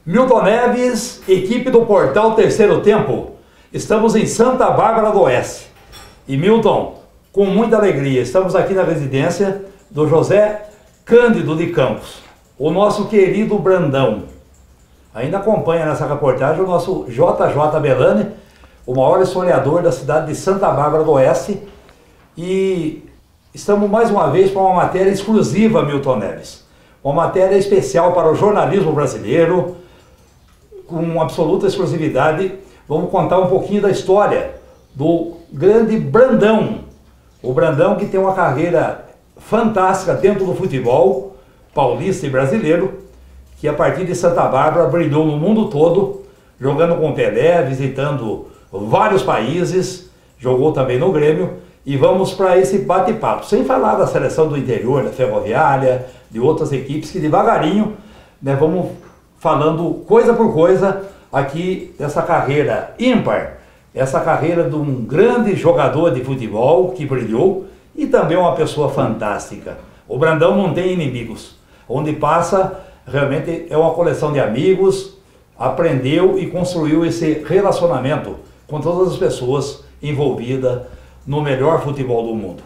Milton Neves, equipe do Portal Terceiro Tempo. Estamos em Santa Bárbara do Oeste. E Milton, com muita alegria, estamos aqui na residência do José Cândido de Campos, o nosso querido Brandão. Ainda acompanha nessa reportagem o nosso JJ Belani, o maior historiador da cidade de Santa Bárbara do Oeste. E estamos mais uma vez para uma matéria exclusiva, Milton Neves. Uma matéria especial para o jornalismo brasileiro, com absoluta exclusividade. Vamos contar um pouquinho da história do grande Brandão. O Brandão, que tem uma carreira fantástica dentro do futebol paulista e brasileiro, que a partir de Santa Bárbara brilhou no mundo todo, jogando com Pelé, visitando vários países, jogou também no Grêmio. E vamos para esse bate-papo, sem falar da seleção do interior, da Ferroviária, de outras equipes, que devagarinho, né, vamos falando coisa por coisa aqui dessa carreira ímpar, essa carreira de um grande jogador de futebol que brilhou e também uma pessoa fantástica. O Brandão não tem inimigos, onde passa realmente é uma coleção de amigos, aprendeu e construiu esse relacionamento com todas as pessoas envolvidas no melhor futebol do mundo.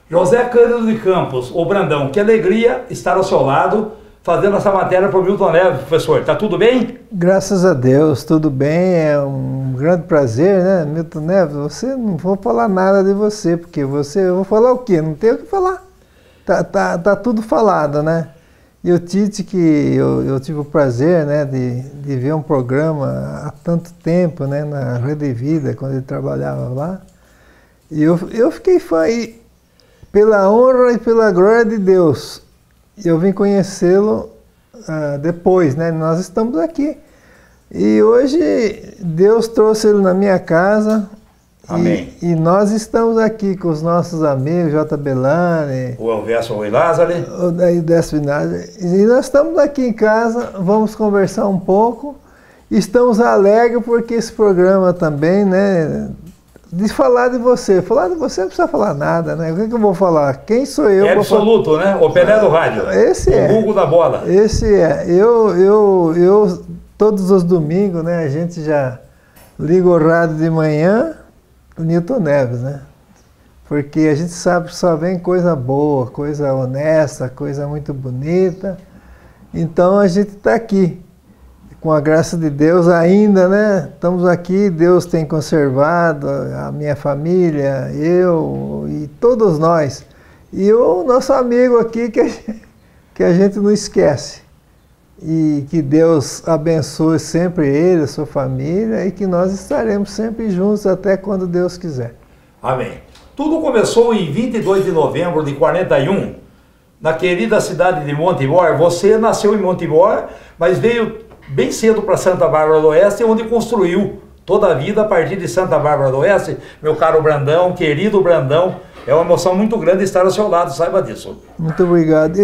José Cândido de Campos, o Brandão, que alegria estar ao seu lado, fazendo essa matéria para o Milton Neves, professor. Tá tudo bem? Graças a Deus, tudo bem. É um grande prazer, né, Milton Neves? Você, não vou falar nada de você, porque você, eu vou falar o quê? Não tenho o que falar. Tá tudo falado, né? E o Tite, que eu tive o prazer, né, de ver um programa há tanto tempo, né, na Rede Vida, quando ele trabalhava lá. E eu fiquei fã, e pela honra e pela glória de Deus, eu vim conhecê-lo depois, né? Nós estamos aqui. E hoje Deus trouxe ele na minha casa. Amém. E nós estamos aqui com os nossos amigos, J. Belani, o Elvésio Rui Lázaro, o Décio Vinagre. E nós estamos aqui em casa, vamos conversar um pouco. Estamos alegres porque esse programa também, né? De falar de você. Falar de você não precisa falar nada, né? O que eu vou falar? Quem sou eu? É absoluto, né? O Pelé do rádio. Esse é. O Hugo da bola. Esse é. Eu todos os domingos, né? A gente já liga o rádio de manhã, o Milton Neves, né? Porque a gente sabe que só vem coisa boa, coisa honesta, coisa muito bonita. Então a gente está aqui. Com a graça de Deus ainda, né? Estamos aqui, Deus tem conservado a minha família, eu e todos nós. E o nosso amigo aqui que a gente não esquece. E que Deus abençoe sempre ele, a sua família, e que nós estaremos sempre juntos até quando Deus quiser. Amém. Tudo começou em 22 de novembro de 41, na querida cidade de Montibor. Você nasceu em Montibor, mas veio bem cedo para Santa Bárbara do Oeste, onde construiu toda a vida a partir de Santa Bárbara do Oeste. Meu caro Brandão, querido Brandão, é uma emoção muito grande estar ao seu lado, saiba disso. Muito obrigado.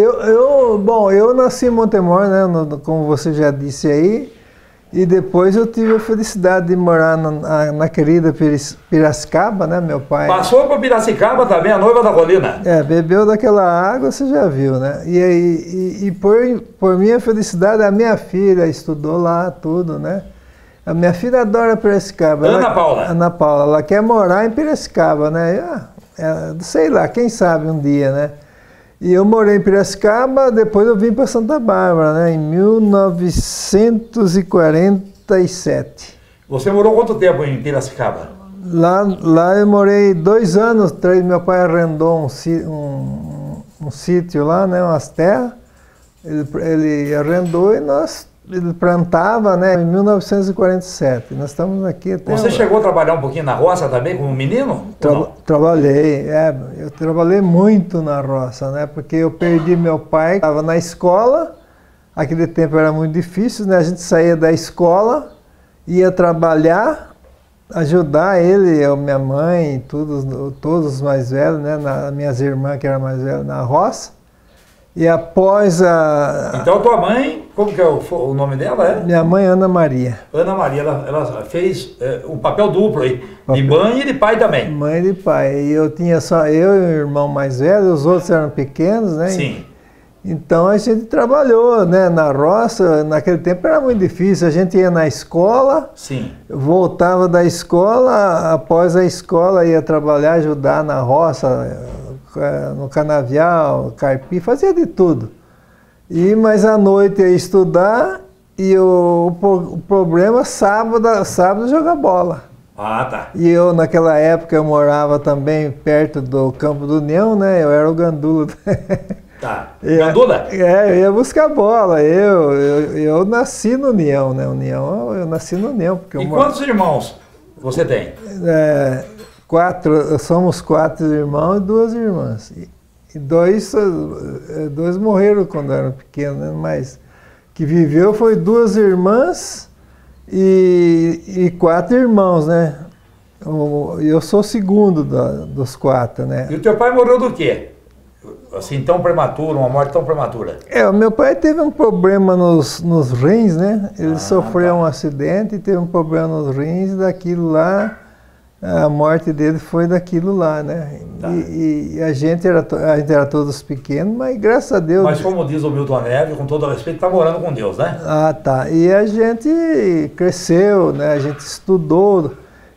Bom, eu nasci em Montemor, né, como você já disse aí, e depois eu tive a felicidade de morar na querida Piracicaba, né, meu pai. Passou para Piracicaba também, a noiva da colina. Bebeu daquela água, você já viu, né? E por minha felicidade, a minha filha estudou lá, tudo, né? A minha filha adora Piracicaba. Ana Paula. Ana Paula, ela quer morar em Piracicaba, né? Sei lá, quem sabe um dia, né? E eu morei em Piracicaba, depois eu vim para Santa Bárbara, né, em 1947. Você morou quanto tempo em Piracicaba? Lá eu morei 2 anos, 3, meu pai arrendou um sítio lá, né, umas terras. Ele arrendou e ele plantava, né, em 1947. Nós estamos aqui até... Você chegou a trabalhar um pouquinho na roça também como menino? Trabalhei, eu trabalhei muito na roça, né, porque eu perdi meu pai, estava na escola, aquele tempo era muito difícil, né, a gente saía da escola, ia trabalhar, ajudar ele, minha mãe, todos os mais velhos, né, minhas irmãs que eram mais velhas, na roça. E após a... Então tua mãe, como que é o nome dela? Minha mãe, Ana Maria. Ana Maria, ela fez um papel duplo aí, de mãe e de pai também. Mãe e de pai. E eu tinha só eu e o irmão mais velho, os outros eram pequenos, né? Sim. Então a gente trabalhou, né, na roça. Naquele tempo era muito difícil, a gente ia na escola, Sim. voltava da escola, após a escola ia trabalhar, ajudar na roça, no canavial, carpir, fazia de tudo. Mas à noite ia estudar e o problema, sábado jogar bola. Ah, tá. E eu, naquela época, eu morava também perto do Campo do União, né? Eu era o gandula. Tá. Gandula? Eu ia buscar bola. Eu nasci no União, né? Eu nasci no União. Porque quantos irmãos você tem? Somos 4 irmãos e 2 irmãs. E dois morreram quando eram pequenos, né? Mas que viveu foi 2 irmãs e 4 irmãos, né? Eu sou o segundo dos 4, né? E o teu pai morreu do quê? Assim, tão prematuro, uma morte tão prematura? O meu pai teve um problema nos rins, né? Ele sofreu um acidente e teve um problema nos rins, e daquilo lá, a morte dele foi daquilo lá, né? Tá. E a gente era todos pequenos, mas graças a Deus... Mas como diz o Milton Neves, com todo o respeito, está morando com Deus, né? Ah, tá. E a gente cresceu, né? A gente estudou,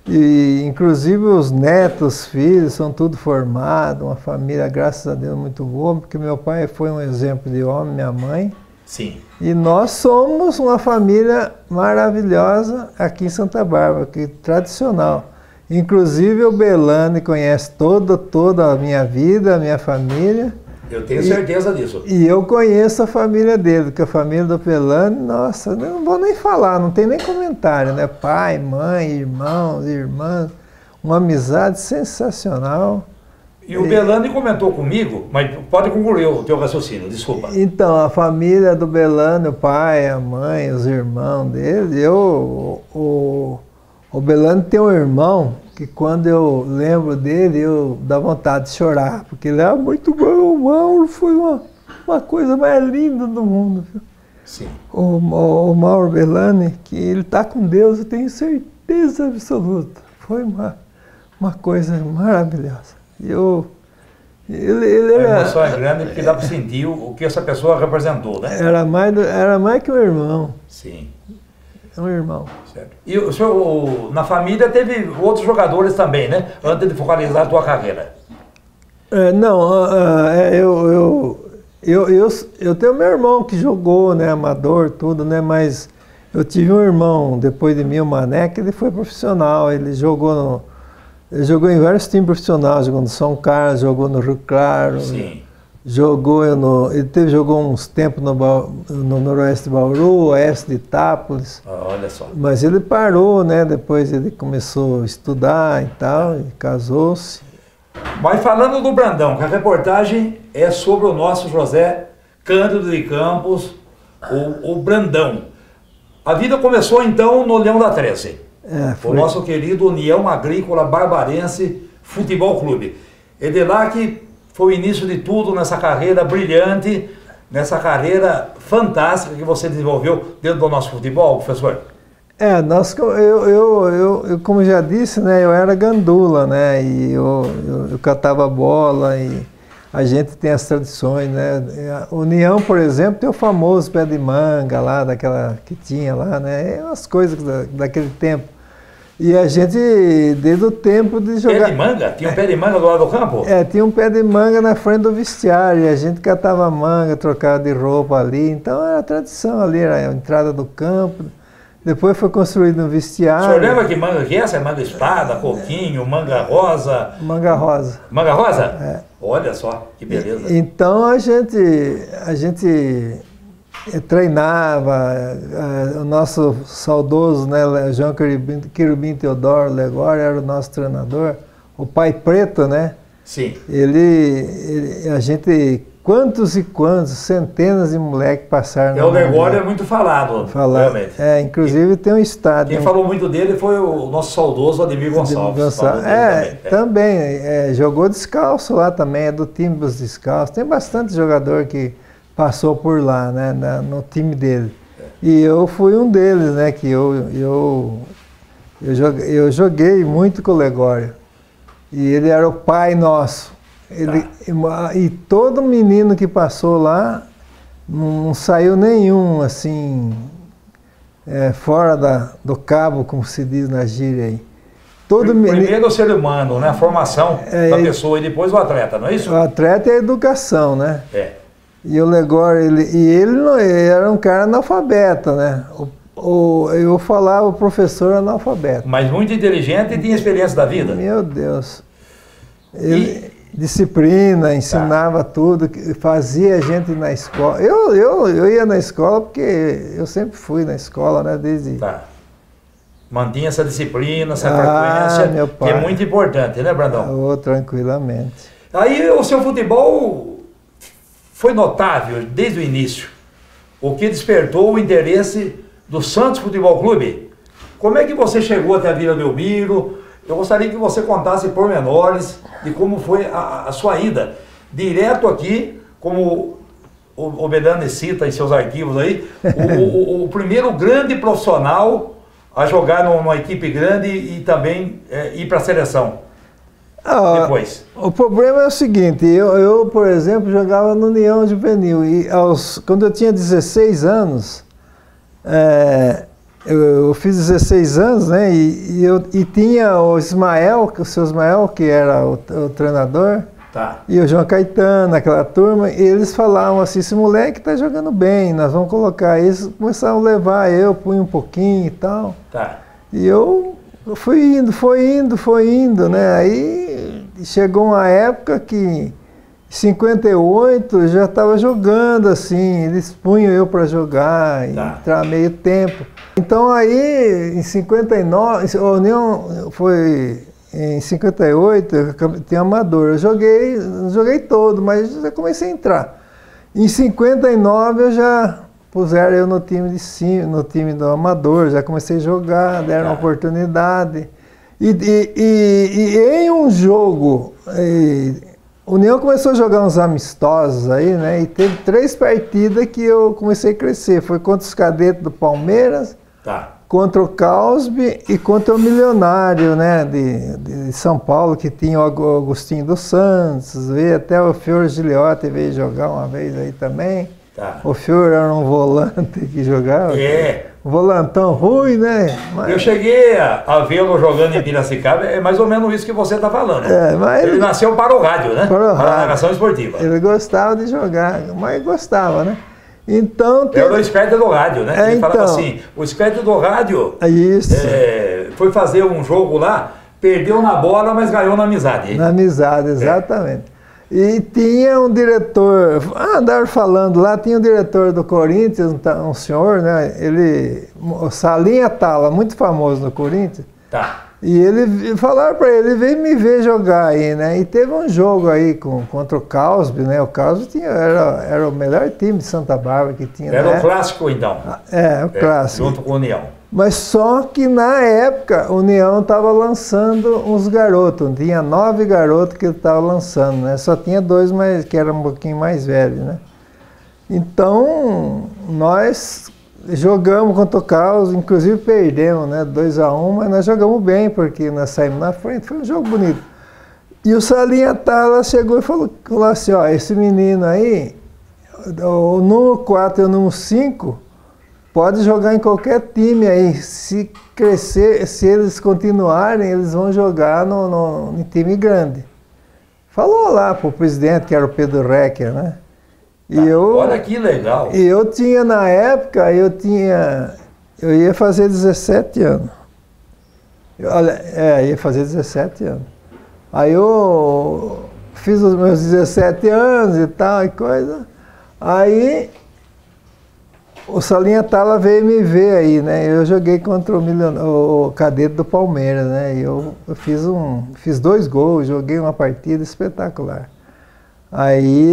e inclusive os netos, filhos, são tudo formados, uma família, graças a Deus, muito boa, porque meu pai foi um exemplo de homem, minha mãe. Sim. E nós somos uma família maravilhosa aqui em Santa Bárbara, que tradicional. Inclusive o Belani conhece toda a minha vida, a minha família. Eu tenho certeza disso. E eu conheço a família dele, porque a família do Belani, nossa, eu não vou nem falar, não tem nem comentário, né? Pai, mãe, irmãos, irmãs, uma amizade sensacional. E o Belani comentou comigo, mas pode concluir o teu raciocínio, desculpa. Então, a família do Belani, o pai, a mãe, os irmãos dele, o Belani tem um irmão que quando eu lembro dele, eu dá vontade de chorar, porque ele era muito bom. O Mauro foi uma coisa mais linda do mundo. Viu? Sim. O Mauro Belani, que ele está com Deus, eu tenho certeza absoluta. Foi uma coisa maravilhosa. Ele a emoção é grande porque dá para sentir o que essa pessoa representou, né? Era mais que um irmão. Sim. Um irmão. Certo. E o senhor, na família, teve outros jogadores também, né? Antes de focalizar a tua carreira. Eu tenho meu irmão que jogou, né? Amador, tudo, né? Mas eu tive um irmão, depois de mim, o Mané, que ele foi profissional. Ele jogou em vários times profissionais, jogou no São Carlos, jogou no Rio Claro. Sim. Jogou uns tempos no Noroeste de Bauru, Oeste de Itápolis. Olha só. Mas ele parou, né? Depois ele começou a estudar e tal, e casou-se. Mas falando do Brandão, que a reportagem é sobre o nosso José Cândido de Campos, o Brandão. A vida começou então no Leão da 13. O nosso querido União Agrícola Barbarense Futebol Clube. É de lá que foi o início de tudo nessa carreira brilhante, nessa carreira fantástica que você desenvolveu dentro do nosso futebol, professor. Eu como já disse, né, eu era gandula, né, e eu catava bola, e a gente tem as tradições, né. A União, por exemplo, tem o famoso pé de manga lá, daquela que tinha lá, né, as coisas daquele tempo. E a gente, desde o tempo de jogar... Pé de manga? Tinha um pé de manga do lado do campo? Tinha um pé de manga na frente do vestiário, e a gente catava manga, trocava de roupa ali, então era a tradição ali, era a entrada do campo. Depois foi construído um vestiário. O senhor lembra que manga que é essa? É manga espada, coquinho, manga rosa? Manga rosa. Manga rosa? Olha só, que beleza. Então a gente treinava, o nosso saudoso, né, João Querubim Teodoro Legório era o nosso treinador, o Pai Preto, né? Sim. A gente, quantos e quantos, centenas de moleques passaram. O Legório é muito falado, realmente. Inclusive tem um estádio. Quem falou muito dele foi o nosso saudoso Ademir Gonçalves. Também jogou descalço lá também, é do time dos descalços. Tem bastante jogador que passou por lá, né, no time dele. E eu fui um deles, né, que eu joguei muito com o Legório. E ele era o pai nosso. E todo menino que passou lá não saiu nenhum, assim, fora do cabo, como se diz na gíria aí. Primeiro o ser humano, né? A formação da pessoa e depois o atleta, não é isso? O atleta é a educação, né? É. E o Legor, ele era um cara analfabeto, né? Eu falava o professor analfabeto. Mas muito inteligente e tinha experiência da vida. Meu Deus. Disciplina, ensinava tudo, fazia a gente ir na escola. Eu ia na escola porque eu sempre fui na escola, né? Desde... Tá. Mantinha essa disciplina, essa frequência, que é muito importante, né, Brandão? Tranquilamente. Aí o seu futebol foi notável desde o início, o que despertou o interesse do Santos Futebol Clube. Como é que você chegou até a Vila Belmiro? Eu gostaria que você contasse pormenores de como foi a sua ida direto aqui, como o Bedane cita em seus arquivos aí, o primeiro grande profissional a jogar numa equipe grande e também ir para a seleção depois. O problema é o seguinte, eu, por exemplo, jogava no União Juvenil e quando eu tinha 16 anos, eu fiz 16 anos, né, e tinha o seu Ismael, que era o treinador, e o João Caetano, aquela turma, e eles falavam assim, esse moleque tá jogando bem, nós vamos colocar. Eles começaram a levar, eu punha um pouquinho e tal. E eu fui indo, né? Aí chegou uma época que, em 58, eu já estava jogando assim, eles punham eu para jogar, entrar meio tempo. Então aí, em 59, a União foi... Em 58, eu tinha amador. Eu joguei todo, mas já comecei a entrar. Em 59, eu já puseram eu no time de cima, no time do amador, já comecei a jogar, deram uma oportunidade. E em um jogo, o União começou a jogar uns amistosos aí, né? E teve 3 partidas que eu comecei a crescer. Foi contra os cadetes do Palmeiras. Contra o Causby e contra o Milionário, né, de São Paulo, que tinha o Agostinho dos Santos, veio até o Fiore Giliotti, veio jogar uma vez aí também. O Fiore era um volante que jogava. Um volantão ruim, né? Eu cheguei a vê-lo jogando em Piracicaba, é mais ou menos isso que você está falando. Mas ele nasceu para o rádio, né? Para a narração esportiva. Ele gostava de jogar, mas gostava, né? Então, era o esperto do rádio, né? Ele falava assim, o esperto do rádio foi fazer um jogo lá, perdeu na bola, mas ganhou na amizade. Na amizade, exatamente. E tinha um diretor, andaram falando lá, tinha um diretor do Corinthians, um senhor, né? O Salinha Tala, muito famoso no Corinthians. E falaram para ele, veio me ver jogar aí, né? E teve um jogo aí contra o Causby, né? O Causby era o melhor time de Santa Bárbara que tinha. Era o clássico, então. O clássico. Junto com o União. Mas só que na época o União estava lançando uns garotos, tinha 9 garotos que ele estava lançando, né? Só tinha 2 que eram um pouquinho mais velhos, né? Então, nós jogamos contra o Caos, inclusive perdemos, né, 2-1, mas nós jogamos bem, porque nós saímos na frente, foi um jogo bonito. E o Salinha Tala chegou e falou assim, esse menino aí, o número 4 e o número 5, pode jogar em qualquer time aí, se crescer, se eles continuarem, eles vão jogar em time grande. Falou lá pro presidente, que era o Pedro Recker, né? Olha que legal. E eu tinha, na época, eu ia fazer 17 anos. Ia fazer 17 anos. Aí eu fiz os meus 17 anos e tal, e coisa. Aí o Salinha Tala veio me ver aí, né? Eu joguei contra o cadete do Palmeiras, né? E eu fiz 2 gols, joguei uma partida espetacular. Aí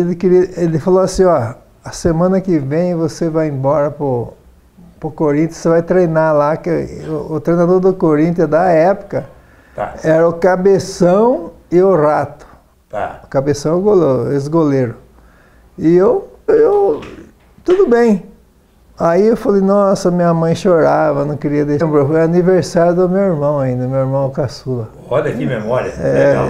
ele falou assim, a semana que vem você vai embora pro Corinthians, você vai treinar lá, que o treinador do Corinthians da época era o Cabeção e o Rato. O Cabeção é o ex-goleiro. E eu, tudo bem. Aí eu falei, nossa, minha mãe chorava, não queria deixar. Foi aniversário do meu irmão ainda, meu irmão caçula. Olha que memória, legal.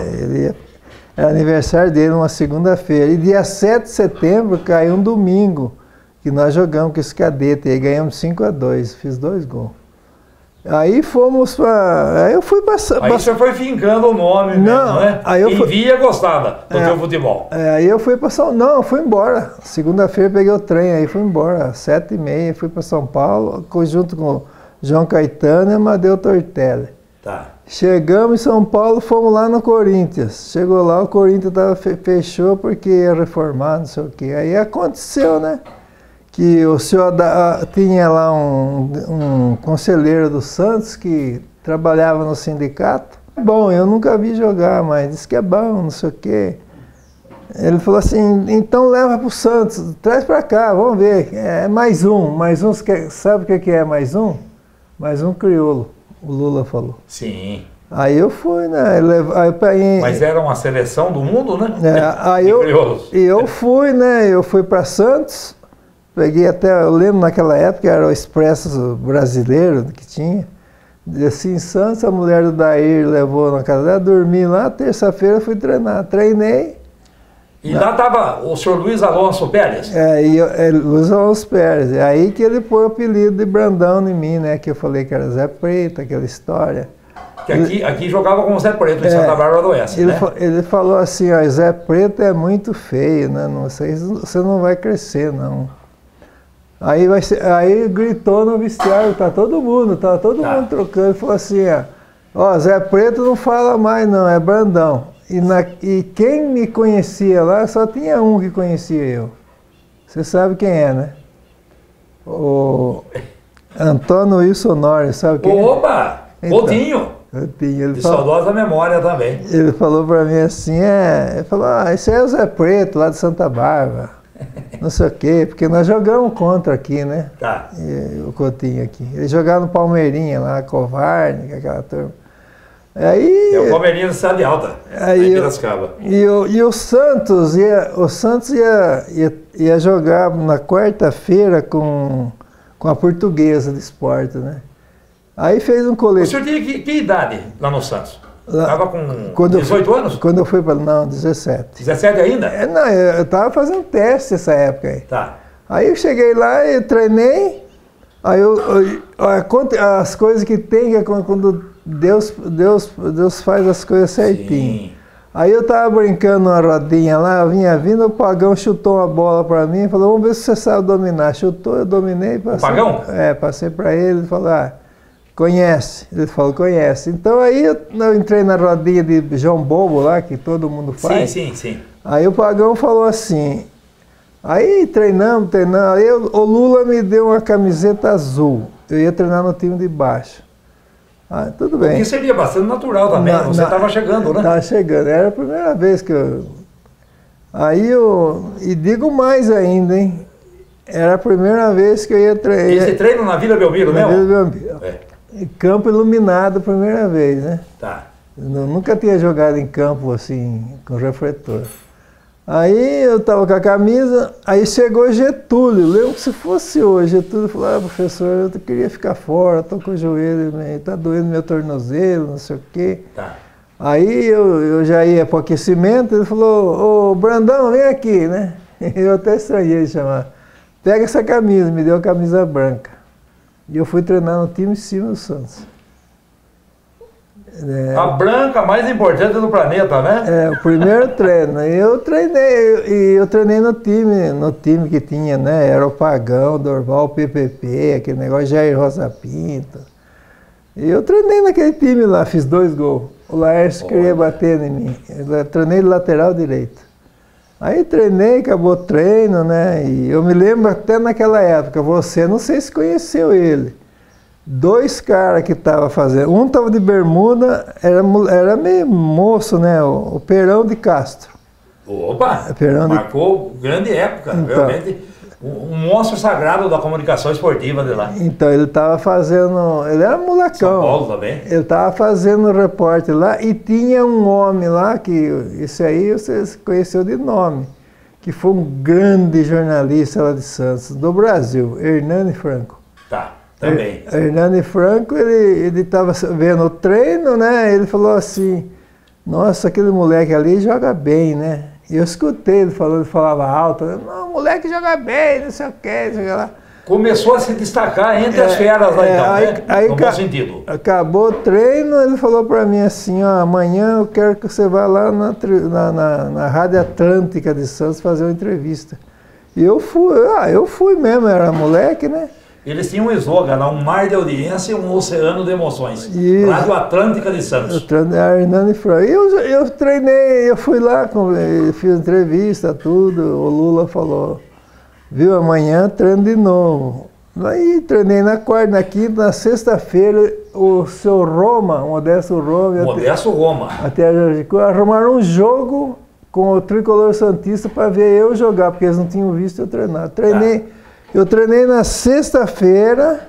Era aniversário dele, uma segunda-feira. E dia 7 de setembro caiu um domingo, que nós jogamos com esse cadete, aí ganhamos 5-2, fiz 2 gols. Aí fomos para... Aí eu fui para... Aí você foi fincando o nome, não, mesmo, né? Aí eu Quem via gostava do teu futebol. Aí eu fui para São... Não, eu fui embora. Segunda-feira peguei o trem, aí fui embora. 7h30, fui para São Paulo, junto com o João Caetano e Amadeu Tortelli. Tá. Chegamos em São Paulo, fomos lá no Corinthians. Chegou lá, o Corinthians fechou porque ia reformar, não sei o quê. Aí aconteceu, né? Que o senhor tinha lá um conselheiro do Santos que trabalhava no sindicato. Bom, eu nunca vi jogar, mas disse que é bom, não sei o quê. Ele falou assim, então leva para o Santos, traz para cá, vamos ver. É mais um, sabe o que é mais um? Mais um crioulo, o Lula falou. Sim. Aí eu fui, né? Mas era uma seleção do mundo, né? Aí eu fui, né? Eu fui para Santos. Peguei até, eu lembro naquela época, era o Expresso brasileiro que tinha. Desci em Santos, a mulher do Dair levou na casa dela, dormi lá, terça-feira fui treinar. Treinei. E lá estava o senhor Luiz Alonso Pérez? Luiz Alonso Pérez. É aí que ele pôs o apelido de Brandão em mim, né? Que eu falei que era Zé Preto, aquela história. Que aqui jogava com o Zé Preto, em Santa Bárbara do Oeste, né? Ele falou assim, ó, Zé Preto é muito feio, né? Não sei, você não vai crescer, não. Aí gritou no vestiário, tava todo mundo trocando, e falou assim, ó, Zé Preto não fala mais não, é Brandão. E quem me conhecia lá, só tinha um que conhecia eu. Você sabe quem é, né? O Antônio Wilson Norris, sabe quem é? Opa! Então, Coutinho! De saudosa memória também. Ele falou pra mim assim, ele falou, esse é o Zé Preto, lá de Santa Bárbara. Não sei o quê, porque nós jogamos contra aqui, né? Tá. O Coutinho aqui. Ele jogava no Palmeirinha lá, Covarde, aquela turma. Aí, o Palmeirinha do Cidade Alta, aí em Piracicaba. E o Santos ia jogar na quarta-feira com a Portuguesa de Esporte, né? Aí fez um colete. O senhor tinha que idade lá no Santos? Estava com 18 anos? Quando eu fui para... Não, 17. 17 ainda? Não, eu estava fazendo teste essa época aí. Tá. Aí eu cheguei lá e treinei. Aí as coisas que tem, que é quando Deus faz as coisas certinho. Sim. Aí eu estava brincando numa rodinha lá, eu vinha vindo, o Pagão chutou uma bola para mim e falou, vamos ver se você sabe dominar. Chutou, eu dominei. Passei, o Pagão? Passei para ele, ele falou, conhece. Ele falou, conhece. Então aí eu entrei na rodinha de João Bobo lá, que todo mundo faz. Sim. Aí o Pagão falou assim, aí treinamos, aí o Lula me deu uma camiseta azul. Eu ia treinar no time de baixo. Tudo bem. Isso seria bastante natural também, você estava chegando, né? Estava chegando, era a primeira vez que eu... E digo mais ainda, hein? Era a primeira vez que eu ia treinar. Esse treino na Vila Belmiro, né? Na Vila Belmiro. Campo iluminado, primeira vez, né? Tá. Eu nunca tinha jogado em campo assim, com refletor. Aí eu estava com a camisa, aí chegou Getúlio, lembro que se fosse hoje, Getúlio falou, professor, eu queria ficar fora, estou com o joelho, está doendo meu tornozelo, não sei o quê. Tá. Aí eu já ia para o aquecimento, ele falou, ô Brandão, vem aqui, né? Eu até estranhei ele chamar. Pega essa camisa, me deu a camisa branca. E eu fui treinar no time em cima do Santos. A branca mais importante do planeta, né? O primeiro treino. Eu treinei no time que tinha, né? Era o Pagão, Dorval, PPP, aquele negócio, Jair Rosa Pinto. E eu treinei naquele time lá, fiz 2 gols. O Laércio queria bater em mim. Eu treinei de lateral direito. Aí treinei, acabou o treino, né? E eu me lembro até naquela época, você, não sei se conheceu ele. 2 caras que estavam fazendo, um estava de bermuda, era meio moço, né? O Perão de Castro. Opa! Marcou grande época, então, realmente. Um monstro sagrado da comunicação esportiva de lá. Então, ele estava fazendo, ele era molecão. São Paulo também. Ele estava fazendo repórter lá e tinha um homem lá, que esse aí você conheceu de nome, que foi um grande jornalista lá de Santos, do Brasil, Hernani Franco. Tá, também. Hernani Franco, ele estava vendo o treino, né? Ele falou assim, nossa, aquele moleque ali joga bem, né? E eu escutei ele falando, ele falava alto, não, o moleque joga bem, não sei o que, não sei o que lá. Começou a se destacar entre as feras lá então, né? No bom sentido. Acabou o treino, ele falou para mim assim, ó, amanhã eu quero que você vá lá na Rádio Atlântica de Santos fazer uma entrevista. E eu fui mesmo, era moleque, né? Eles tinham um slogan, um mar de audiência e um oceano de emoções. Isso. Rádio Atlântica de Santos. Hernani Franco. Eu treinei, eu fui lá, fiz entrevista, tudo, o Lula falou, viu, amanhã treino de novo. Aí treinei na quarta, na quinta, na sexta-feira, o seu Roma, Modesto Roma. Modesto Roma. Até arrumaram um jogo com o Tricolor Santista para ver eu jogar, porque eles não tinham visto eu treinar. Eu treinei na sexta-feira,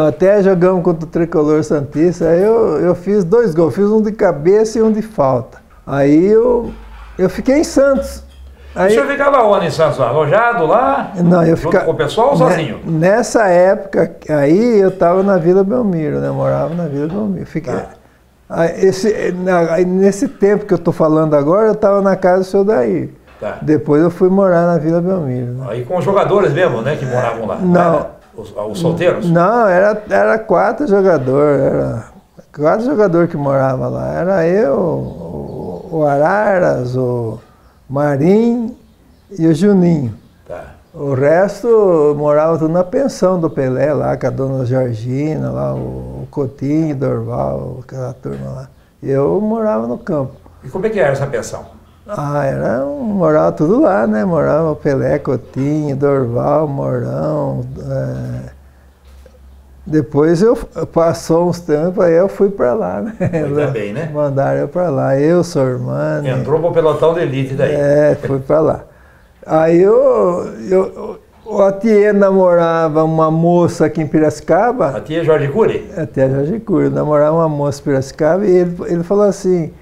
até jogamos contra o Tricolor Santista, aí eu fiz 2 gols, fiz um de cabeça e um de falta. Aí eu fiquei em Santos. Aí, o senhor ficava onde em Santos? Alojado lá? Não, eu ficava com o pessoal ou sozinho? Nessa época, aí eu estava na Vila Belmiro, né? Eu morava na Vila Belmiro. Nesse tempo que eu estou falando agora, eu estava na casa do seu Daí. Tá. Depois eu fui morar na Vila Belmiro. Né? Aí com os jogadores mesmo, né, que moravam lá? Não. Os solteiros? Não, era 4 jogadores. Era 4 jogadores que moravam lá. Era eu, o Araras, o Marim e o Juninho. Tá. O resto morava tudo na pensão do Pelé lá, com a dona Georgina, lá, o Coutinho, Dorval, aquela turma lá. E eu morava no campo. E como é que era essa pensão? Morava tudo lá, né? Morava o Pelé, Coutinho, Dorval, Mourão. Depois passou uns tempos, aí eu fui pra lá, né? Ainda bem, né? Mandaram eu pra lá, eu, Sormani. Entrou pro pelotão de elite daí. Fui pra lá. Aí a tia namorava uma moça aqui em Piracicaba. A tia Jorge Cury? A tia Jorge Cury, namorava uma moça em Piracicaba e ele falou assim,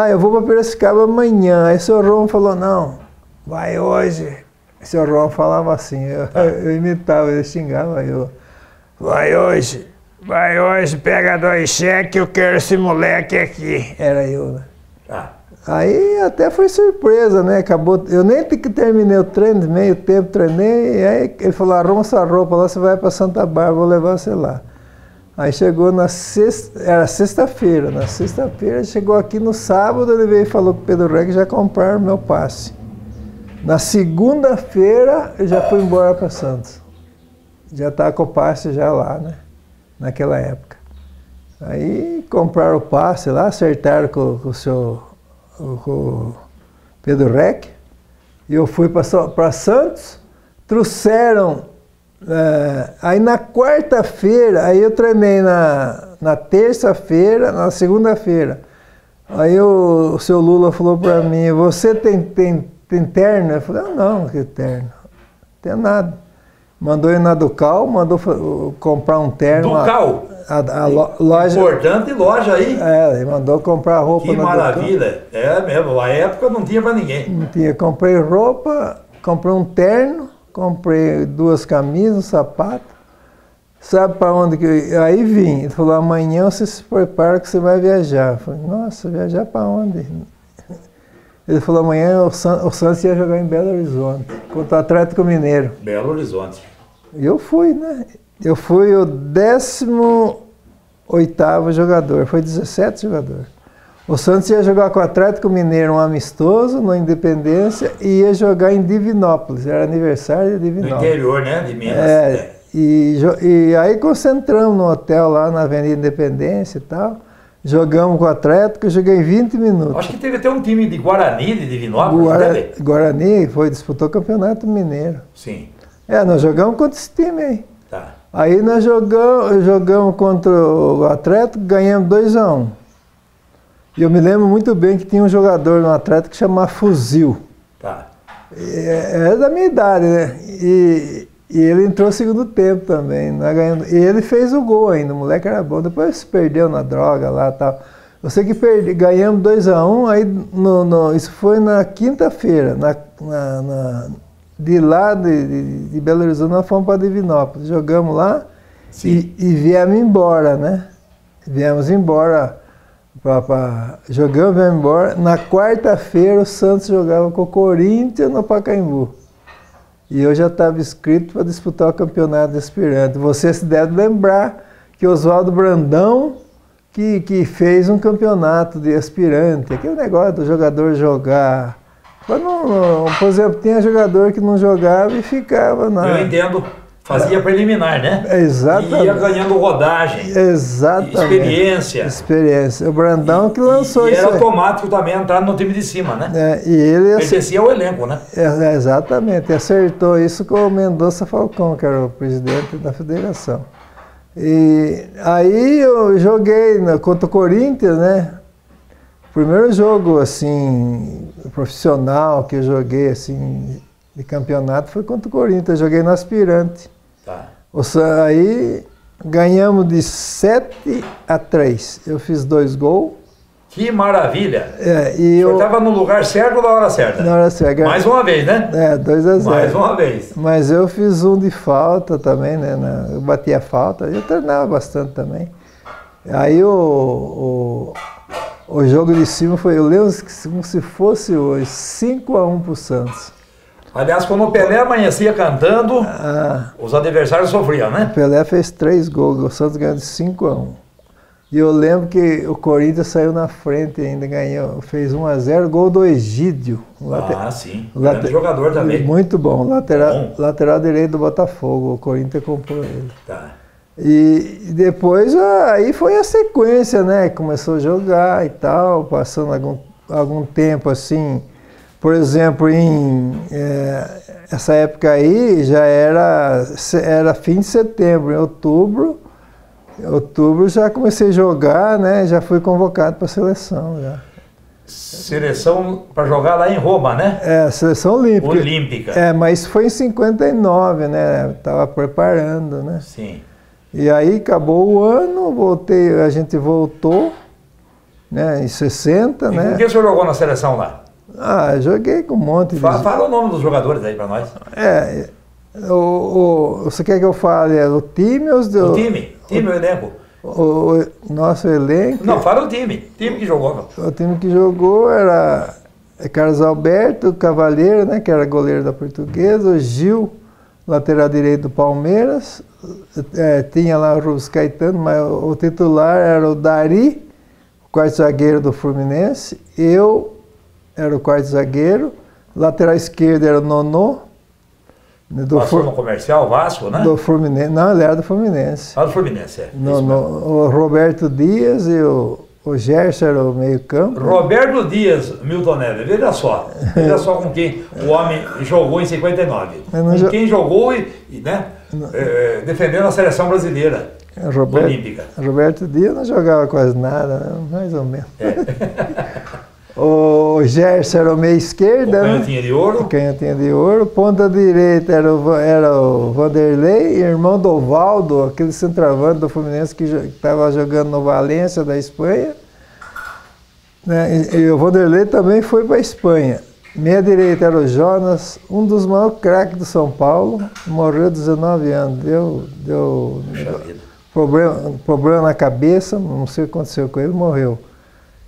eu vou para Piracicaba amanhã. Aí o senhor Ron falou, não, vai hoje. O senhor Ron falava assim, eu imitava, ele xingava eu. Vai hoje, pega 2 cheques, eu quero esse moleque aqui. Era eu, né? Aí até foi surpresa, né? Acabou, eu nem terminei o treino, meio tempo treinei, e aí ele falou, arruma essa roupa lá, você vai para Santa Bárbara, vou levar você lá. Aí chegou era sexta-feira, na sexta-feira, chegou aqui no sábado, ele veio e falou com o Pedro Reg, já compraram meu passe. Na segunda-feira, eu já fui embora para Santos. Já estava com o passe já lá, né? Naquela época. Aí compraram o passe lá, acertaram com o Pedro Rec, e eu fui para Santos, trouxeram. Aí na quarta-feira, aí eu treinei na terça-feira, na segunda-feira. Aí o seu Lula falou para mim, você tem terno? Eu falei, não, que terno? Não tem nada. Mandou ir na Ducal, mandou comprar um terno. Ducal? A loja. Importante loja aí. Ele mandou comprar roupa na Ducal. Que maravilha. Mesmo, na época não tinha para ninguém. Não tinha, comprei roupa, comprei um terno, comprei 2 camisas, um sapato. Sabe para onde que eu... Aí vim. Ele falou, amanhã você se prepara que você vai viajar. Eu falei, nossa, viajar para onde? Ele falou, amanhã o Santos ia jogar em Belo Horizonte, contra o Atlético Mineiro. Belo Horizonte. E eu fui, né? Eu fui o 18º jogador, foi 17 jogadores. O Santos ia jogar com o Atlético Mineiro um amistoso, na Independência, e ia jogar em Divinópolis, era aniversário de Divinópolis. No interior, né? De Minas. E aí concentramos no hotel lá na Avenida Independência e tal. Jogamos com o Atlético, joguei 20 minutos. Acho que teve até um time de Guarani, de Divinópolis. Guarani disputou o Campeonato Mineiro. Sim. Nós jogamos contra esse time aí. Tá. Aí nós jogamos contra o Atlético, ganhamos 2-1. E eu me lembro muito bem que tinha um jogador no Atlético que chamava Fuzil. Tá. Era da minha idade, né? E ele entrou no segundo tempo também. E ele fez o gol ainda, o moleque era bom. Depois se perdeu na droga lá e tal. Eu sei que ganhamos 2-1, aí isso foi na quinta-feira. De lá de Belo Horizonte nós fomos para Divinópolis. Jogamos lá e viemos embora, né? Viemos embora Jogamos, viemos embora. Na quarta-feira o Santos jogava com o Corinthians no Pacaembu. E eu já estava inscrito para disputar o campeonato de aspirante. Você se deve lembrar que Oswaldo Brandão que fez um campeonato de aspirante. Aquele negócio do jogador jogar. Por exemplo, tinha jogador que não jogava e ficava na... Eu entendo. Fazia preliminar, né? Exatamente. E ia ganhando rodagem. Exatamente. Experiência. O Brandão que lançou isso. E era automático também entrar no time de cima, né? E ele pertencia ao elenco, né? Exatamente. Acertou isso com o Mendonça Falcão, que era o presidente da federação. E aí eu joguei contra o Corinthians, né? O primeiro jogo, assim, profissional que eu joguei, assim, de campeonato foi contra o Corinthians. Eu joguei no aspirante. Tá. Aí ganhamos de 7-3. Eu fiz 2 gols. Que maravilha! E o senhor estava no lugar certo na hora certa. Na hora certa. Mais uma vez, né? 2-0. Mais uma vez. Mas eu fiz um de falta também, né? Eu bati a falta. Eu treinava bastante também. Aí o jogo de cima foi, eu lembro como se fosse hoje, 5-1 para o Santos. Aliás, quando o Pelé amanhecia cantando, os adversários sofriam, né? O Pelé fez 3 gols, o Santos ganhou de 5-1. E eu lembro que o Corinthians saiu na frente ainda, ganhou, fez 1-0, gol do Egídio. Sim. Grande jogador também. Muito bom, lateral direito do Botafogo, o Corinthians comprou ele. Tá. E depois aí foi a sequência, né? Começou a jogar e tal, passando algum tempo assim. Por exemplo, essa época aí já era fim de setembro, em outubro já comecei a jogar, né? Já fui convocado para a seleção já. Seleção para jogar lá em Roma, né? Seleção olímpica. Mas foi em 59, né? Estava preparando, né? Sim. E aí acabou o ano, a gente voltou, né? Em 60, né? E com quem o senhor jogou na seleção lá? Joguei com um monte de... Fala o nome dos jogadores aí para nós. Você quer que eu fale o time ou os... O time, o elenco. O nosso elenco... Não, fala o time que jogou. O time que jogou era Carlos Alberto Cavalheiro, né, que era goleiro da Portuguesa, o Gil, lateral direito do Palmeiras, tinha lá o Rubens Caetano, mas o titular era o Dari, o quarto zagueiro do Fluminense, eu era o quarto zagueiro, lateral esquerdo era o Nonô. Passou no Comercial, Vasco, né? Do Fluminense. Não, ele era do Fluminense. Do Fluminense, o Roberto Dias e o Gerson era o meio campo. Roberto Dias, Milton Neves, veja só com quem o homem jogou em 59. Com quem jogou defendendo a seleção brasileira olímpica. Roberto Dias não jogava quase nada, né? Mais ou menos. O Gerson era o meio esquerda, o canhotinha de ouro. O canhotinha de ouro. Ponta direita era o Vanderlei, irmão do Valdo, aquele centroavante do Fluminense que estava jogando no Valência da Espanha. Né? E o Vanderlei também foi para a Espanha. Meia direita era o Jonas, um dos maiores craques do São Paulo, morreu aos 19 anos. Deu problema na cabeça, não sei o que aconteceu com ele, morreu.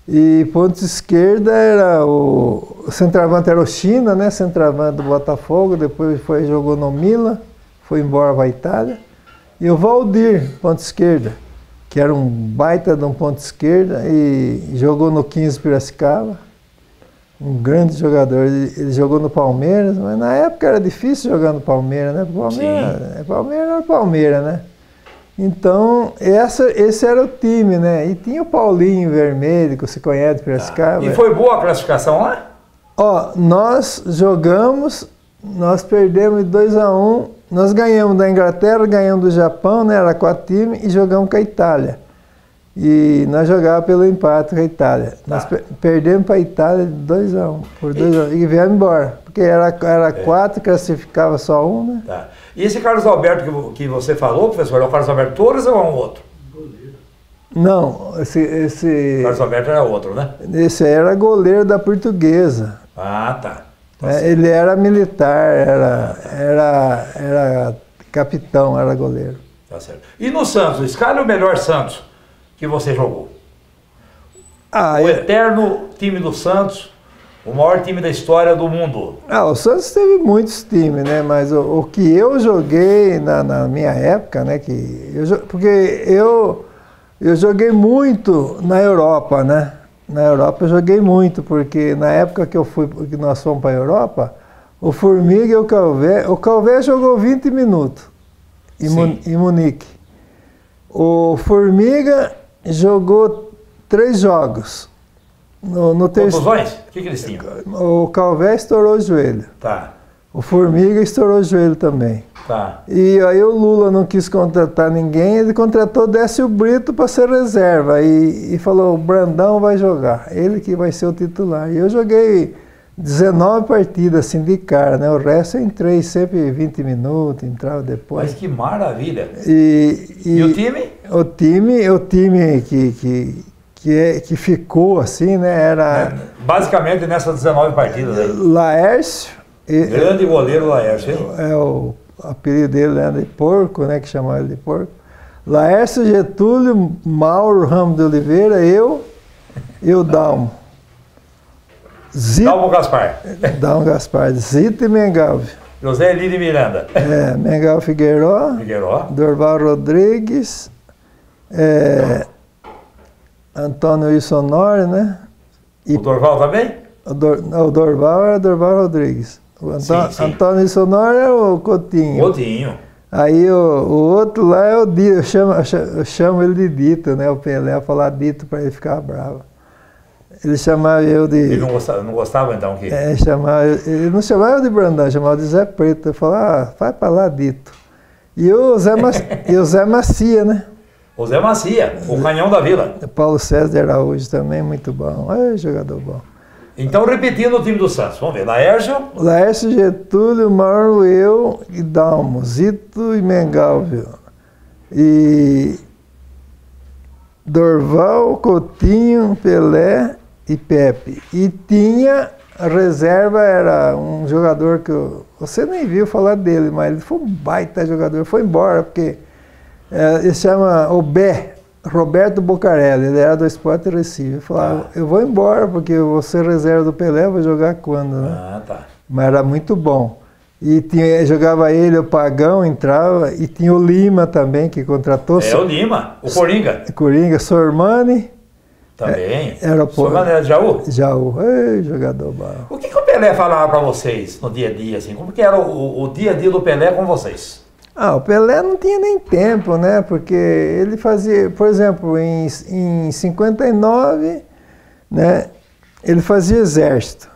E ponta esquerda era o centroavante era o China, né? Centroavante do Botafogo, depois jogou no Milan, foi embora para a Itália. E o Valdir, ponta esquerda, que era um baita de um ponta esquerda e jogou no 15 Piracicaba. Um grande jogador, ele jogou no Palmeiras, mas na época era difícil jogar no Palmeiras, né? Palmeiras era Palmeiras, né? Então, esse era o time, né? E tinha o Paulinho Vermelho, que você conhece de Piracicaba. E foi boa a classificação lá? Nós jogamos, nós perdemos de 2-1, nós ganhamos da Inglaterra, ganhamos do Japão, né? Era 4 times, e jogamos com a Itália. E nós jogávamos pelo empate com a Itália. Nós perdemos para a Itália de 2-1, por 2-1, e viemos embora. Porque era 4, classificava só um, né? Tá. E esse Carlos Alberto que você falou, professor, é o Carlos Alberto Torres ou é um outro? Não, esse... Carlos Alberto era outro, né? Esse era goleiro da Portuguesa. Tá. Ele era militar, era capitão, era goleiro. Tá certo. E no Santos, escala o melhor Santos que você jogou? O eterno time do Santos, o maior time da história do mundo. O Santos teve muitos times, né? Mas o que eu joguei na minha época, né? Porque eu joguei muito na Europa, né? Na Europa eu joguei muito, porque na época que nós fomos para a Europa, o Formiga e o Calvé jogou 20 minutos em Munique. O Formiga jogou 3 jogos. Contusões? O que eles tinham? O Calvé estourou o joelho. Tá. O Formiga estourou o joelho também. Tá. E aí o Lula não quis contratar ninguém, ele contratou Décio Brito para ser reserva e falou, o Brandão vai jogar, ele que vai ser o titular. E eu joguei 19 partidas assim de cara, né? O resto eu entrei sempre 20 minutos, entrava depois. Mas que maravilha! E o time? O time que ficou assim, né? Era... Basicamente nessas 19 partidas aí. Laércio. Grande goleiro Laércio, hein? O apelido dele era de Porco, né? Que chamava ele de Porco. Laércio, Getúlio, Mauro Ramos de Oliveira, eu e o Dalmo. Dalmo Gaspar. Dalmo Gaspar, Zito e Mengalvio. José Elídio Miranda. Mengalvio Figueiró. Dorval Rodrigues. Antônio Wilson Honório, né? O Dorval também? O Dorval era Dorval Rodrigues. Sim. Antônio Wilson Honório é o Coutinho. Aí o outro lá é o Dito, eu chamo ele de Dito, né? O Pelé, falar Dito para ele ficar bravo. Ele chamava eu de... Ele não gostava então? Ele não chamava eu de Brandão, chamava de Zé Preto. Eu falava, vai para lá, Dito. E o Zé Macia, né? O Zé Macia, o canhão da Vila. Paulo César de Araújo também, muito bom. Jogador bom. Então, repetindo o time do Santos, vamos ver. Laércio, Getúlio, Mauro, eu e Dalmo, Zito e Mengalvio. E Dorval, Coutinho, Pelé e Pepe. E tinha, a reserva era um jogador que você nem viu falar dele, mas ele foi um baita jogador, foi embora, porque ele chama Roberto Bocarelli, ele era do Sport Recife. Eu falava, eu vou embora, porque você reserva do Pelé, vou jogar quando, né? Tá. Mas era muito bom. E jogava ele, o Pagão entrava, e tinha o Lima também, que contratou. O Lima, o Coringa. Coringa, Sormani. Também. Sormani era de Jaú? Jaú, jogador bom. O que o Pelé falava para vocês no dia a dia, assim? Como que era o dia a dia do Pelé com vocês? O Pelé não tinha nem tempo, né? Porque ele fazia, por exemplo, em 59, né? Ele fazia exército.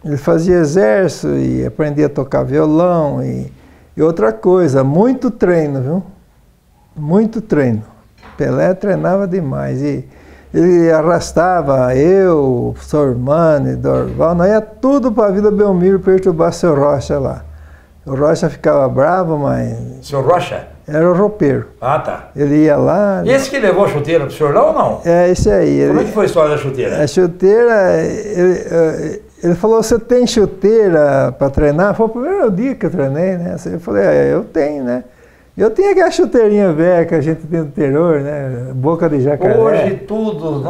Ele fazia exército e aprendia a tocar violão e outra coisa, muito treino, viu? Muito treino. Pelé treinava demais e ele arrastava eu, Sormani, Dorval, nós ia tudo para a Vila Belmiro perturbar seu Rocha lá. O Rocha ficava bravo, mas... Seu Rocha? Era o roupeiro. Tá. Ele ia lá... E esse que levou a chuteira pro senhor lá ou não? Esse aí. Como é que foi a história da chuteira? A chuteira... Ele falou, você tem chuteira para treinar? Foi o primeiro dia que eu treinei, né? Eu falei, eu tenho, né? Eu tinha aquela chuteirinha velha que a gente tem no interior, né? Boca de jacaré. Hoje tudo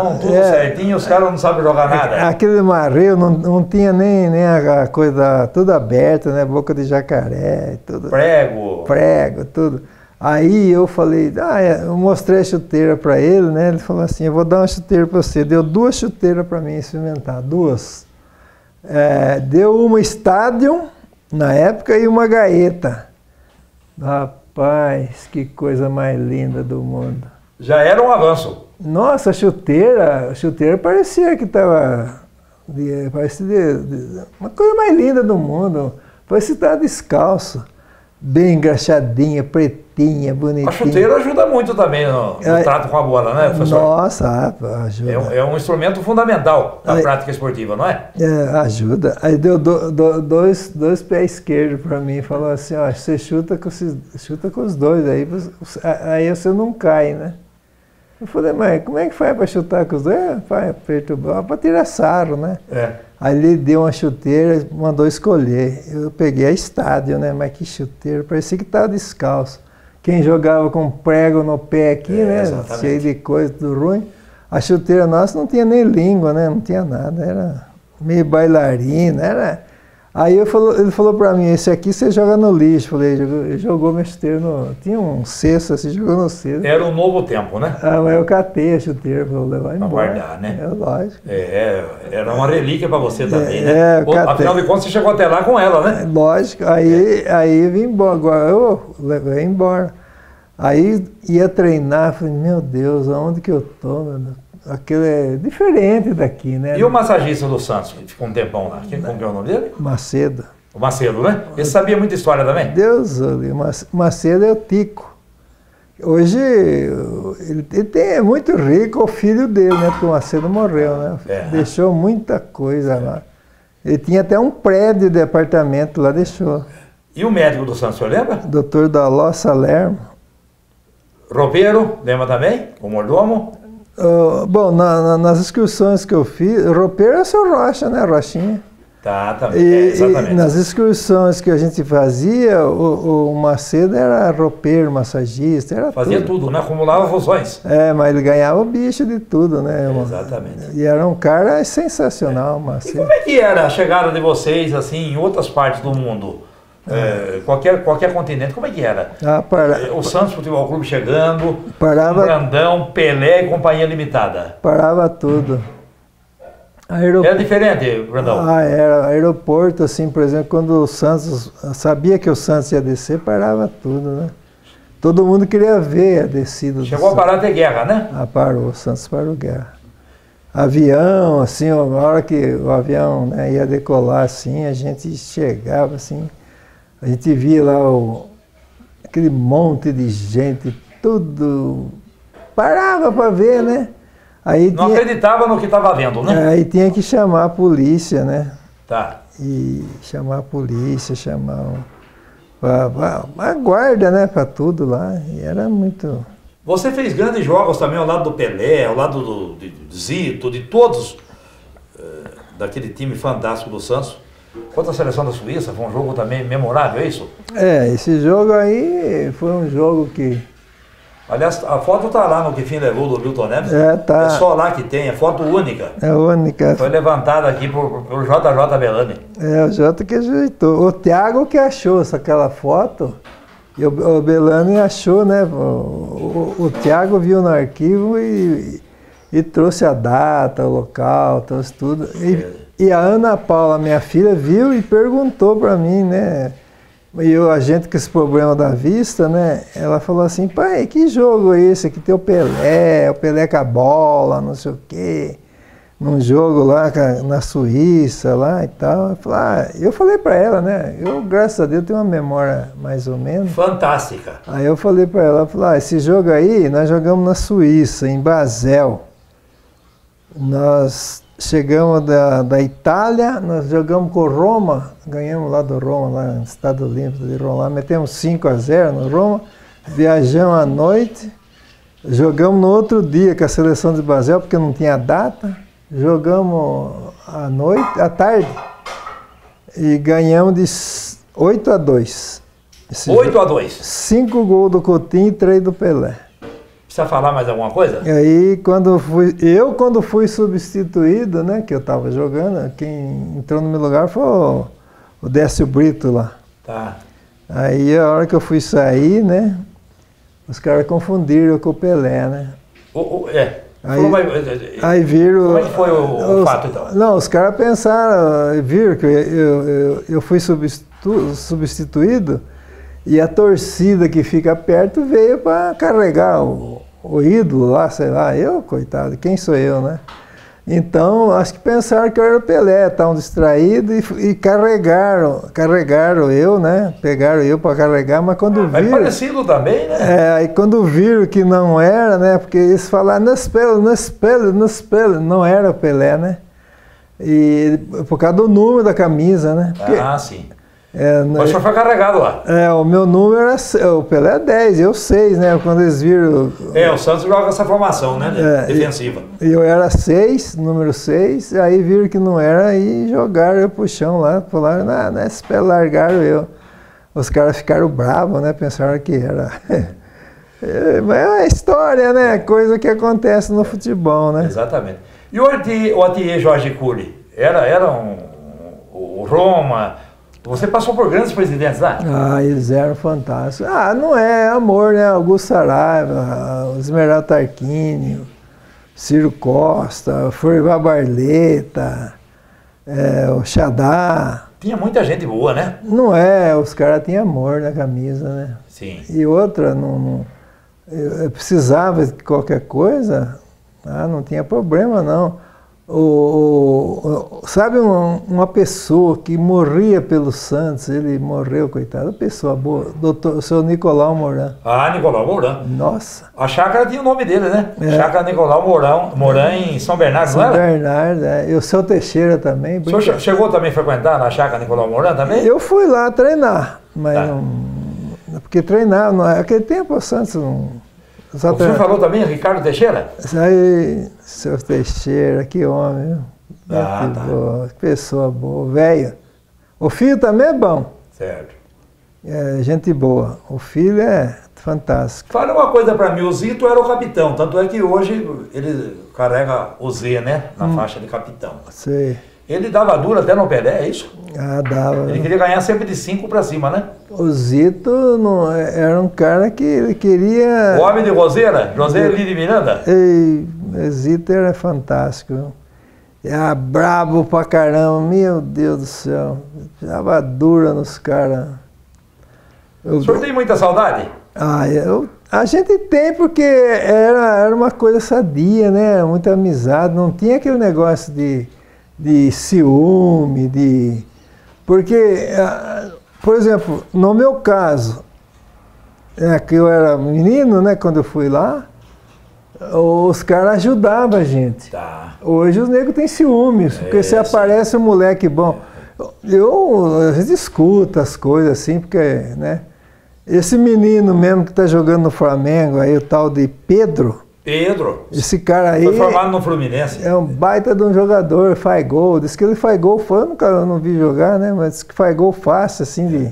certinho, os caras não sabem jogar nada. Aquele marreio não tinha nem a coisa, tudo aberto, né? Boca de jacaré, tudo. Prego, tudo. Aí eu falei, eu mostrei a chuteira para ele, né? Ele falou assim, eu vou dar uma chuteira para você. Deu 2 chuteiras para mim experimentar, 2. Deu uma Stadium, na época, e uma Gaeta. Rapaz, que coisa mais linda do mundo. Já era um avanço. Nossa, a chuteira parecia que estava... Parecia uma coisa mais linda do mundo. Parecia que estava descalço. Bem engraxadinha, pretinha, bonitinha. A chuteira ajuda muito também no trato com a bola, né, professor? Nossa, ajuda. É um instrumento fundamental na prática esportiva, não é? Ajuda. Aí deu dois pés esquerdos para mim e falou assim, você chuta com os dois, aí você não cai, né? Eu falei, mas como é que faz para chutar com os dois? Para tirar sarro, né? Aí ele deu uma chuteira, mandou escolher. Eu peguei a Stadium, né? Mas que chuteira, parecia que estava descalço. Quem jogava com prego no pé aqui, né? Exatamente. Cheio de coisa, tudo ruim. A chuteira nossa não tinha nem língua, né? Não tinha nada, era meio bailarina, era... Aí ele falou para mim, esse aqui você joga no lixo. Falei, ele jogou minha chuteira no... Tinha um cesto assim, jogou no cesto. Era um novo tempo, né? Ah, mas eu catei a chuteira para levar embora. Pra guardar, né? É lógico. Era uma relíquia para você também, né? Afinal de contas, você chegou até lá com ela, né? Lógico. Aí vim embora, agora eu levei embora. Aí ia treinar, falei, meu Deus, aonde que eu tô, meu Deus? Aquilo é diferente daqui, né? E o massagista do Santos, que ficou um tempão lá, como que é o nome dele? Macedo. O Macedo, né? Ele sabia muita história também? Deus, Macedo é o Tico. Hoje, ele é muito rico, o filho dele, né? Porque o Macedo morreu, né? Deixou muita coisa lá. Ele tinha até um prédio de apartamento lá, deixou. E o médico do Santos, o senhor lembra? Doutor Daló Salermo. Roupeiro, lembra também? O mordomo? Bom, nas excursões que eu fiz, o roupeiro é o seu Rocha, né? Rochinha. Tá, também. Exatamente. E nas excursões que a gente fazia, o Macedo era roupeiro, massagista, era fazia tudo, né? Acumulava funções. Mas ele ganhava o bicho de tudo, né? Exatamente. E era um cara sensacional, Macedo. E como é que era a chegada de vocês, assim, em outras partes do mundo? Qualquer continente, como é que era? O Santos Futebol Clube chegando, Brandão, Pelé e Companhia Limitada. Parava tudo. Era diferente, Brandão? Era. Aeroporto, assim, por exemplo, quando o Santos, sabia que o Santos ia descer, parava tudo, né? Todo mundo queria ver a descida. Chegou a parar de guerra, né? Parou, o Santos parou guerra. Avião, assim, a hora que o avião, né, ia decolar, assim, a gente chegava, assim, a gente via lá aquele monte de gente, tudo parava para ver, né? Aí não acreditava no que estava vendo, né? Aí tinha que chamar a polícia, né? Tá. E chamar a polícia, chamar a guarda, né? Para tudo lá. E era muito... Você fez grandes jogos também ao lado do Pelé, ao lado do Zito, de todos, daquele time fantástico do Santos. Contra a seleção da Suíça, foi um jogo também memorável, é isso? Esse jogo aí foi um jogo que... Aliás, a foto está lá no Que Fim Levou, do Milton Neves. Tá. É só lá que tem, é foto única. É única. Foi levantada aqui por JJ Bellani. O Jota que ajeitou. O Thiago que achou aquela foto, e o Bellani achou, né? O Thiago viu no arquivo e trouxe a data, o local, trouxe tudo. E a Ana Paula, minha filha, viu e perguntou para mim, né? E a gente com esse problema da vista, né? Ela falou assim, pai, que jogo é esse? Aqui tem o Pelé com a bola, não sei o quê. Num jogo lá na Suíça, lá e tal. Eu falei para ela, né? Eu, graças a Deus, tenho uma memória mais ou menos. Fantástica. Aí eu falei para ela, esse jogo aí, nós jogamos na Suíça, em Basel. Nós... Chegamos da Itália, nós jogamos com Roma, ganhamos lá do Roma, lá no Estado Olímpico de Roma, lá metemos 5-0 no Roma, viajamos à noite, jogamos no outro dia com a seleção de Basel, porque não tinha data, jogamos à tarde, e ganhamos de 8-2. 8-2? 5 gols do Coutinho e 3 do Pelé. Precisa falar mais alguma coisa? E aí, quando fui substituído, né, que eu estava jogando, quem entrou no meu lugar foi o Décio Brito lá. Tá. Aí, a hora que eu fui sair, né, os caras confundiram com o Pelé, né. Aí viram... Como é que foi o fato, então? Não, os caras pensaram, viram que eu fui substituído, e a torcida que fica perto veio para carregar o ídolo lá, sei lá, coitado, quem sou eu, né? Então, acho que pensaram que eu era o Pelé, estavam distraídos e carregaram eu, né? Pegaram eu para carregar, mas quando viram... É parecido também, né? Aí quando viram que não era, né? Porque eles falaram, não espelho, não era o Pelé, né? E por causa do número da camisa, né? Porque, sim. Mas só foi carregado lá. O meu número o Pelé é 10, eu 6, né? Quando eles viram... o Santos joga essa formação, né? Defensiva. Eu era 6, número 6, aí viram que não era e jogaram eu pro chão lá, falaram, não, esse pé largaram eu. Os caras ficaram bravos, né? Pensaram que era... Mas é história, né? Coisa que acontece no futebol, né? Exatamente. E o Atier Jorge Cury? O Roma... Você passou por grandes presidentes lá? Ah, eles eram fantásticos. Ah, não é amor, né? Augusto Saraiva, o Esmeralda Tarquínio, Ciro Costa, Florival Barleta, o Xadá. Tinha muita gente boa, né? Não é, os caras tinham amor na camisa, né? Sim. E outra, eu precisava de qualquer coisa, não tinha problema não. Sabe uma pessoa que morria pelo Santos, ele morreu, coitado, pessoa boa, o seu Nicolau Moran. Ah, Nicolau Moran. Nossa. A chácara tinha o nome dele, né? Chácara Nicolau Moran em São Bernardo, não era? São Bernardo, E o seu Teixeira também. O senhor chegou também a frequentar na chácara Nicolau Moran também? Eu fui lá treinar, mas porque treinar, naquele tempo o Santos não... O senhor falou também, Ricardo Teixeira? Isso aí, seu Teixeira, que homem, viu? Boa, que pessoa boa, velho. O filho também é bom. Certo. É gente boa. O filho é fantástico. Fala uma coisa pra mim, o Zito era o capitão, tanto é que hoje ele carrega o Z, né? Na faixa de capitão. Sei. Ele dava dura até no Pelé, é isso? Ah, dava. Ele queria ganhar sempre de 5 pra cima, né? O Zito era um cara que ele queria... O homem de Roseira, José Lili Miranda? O Zito era fantástico. Era brabo pra caramba, meu Deus do céu. Dava dura nos caras. O senhor tem muita saudade? A gente tem porque era uma coisa sadia, né? Muita amizade, não tinha aquele negócio de ciúme, porque, por exemplo, no meu caso, que eu era menino, né, quando eu fui lá, os caras ajudavam a gente. Tá. Hoje os negros têm ciúmes, porque se aparece um moleque bom, a gente escuta as coisas assim, porque, né, esse menino mesmo que está jogando no Flamengo, aí o tal de Pedro, esse cara aí... Foi formado no Fluminense. É um baita de um jogador, faz gol. Diz que ele faz gol, eu não vi jogar, né? Mas diz que faz gol fácil, assim,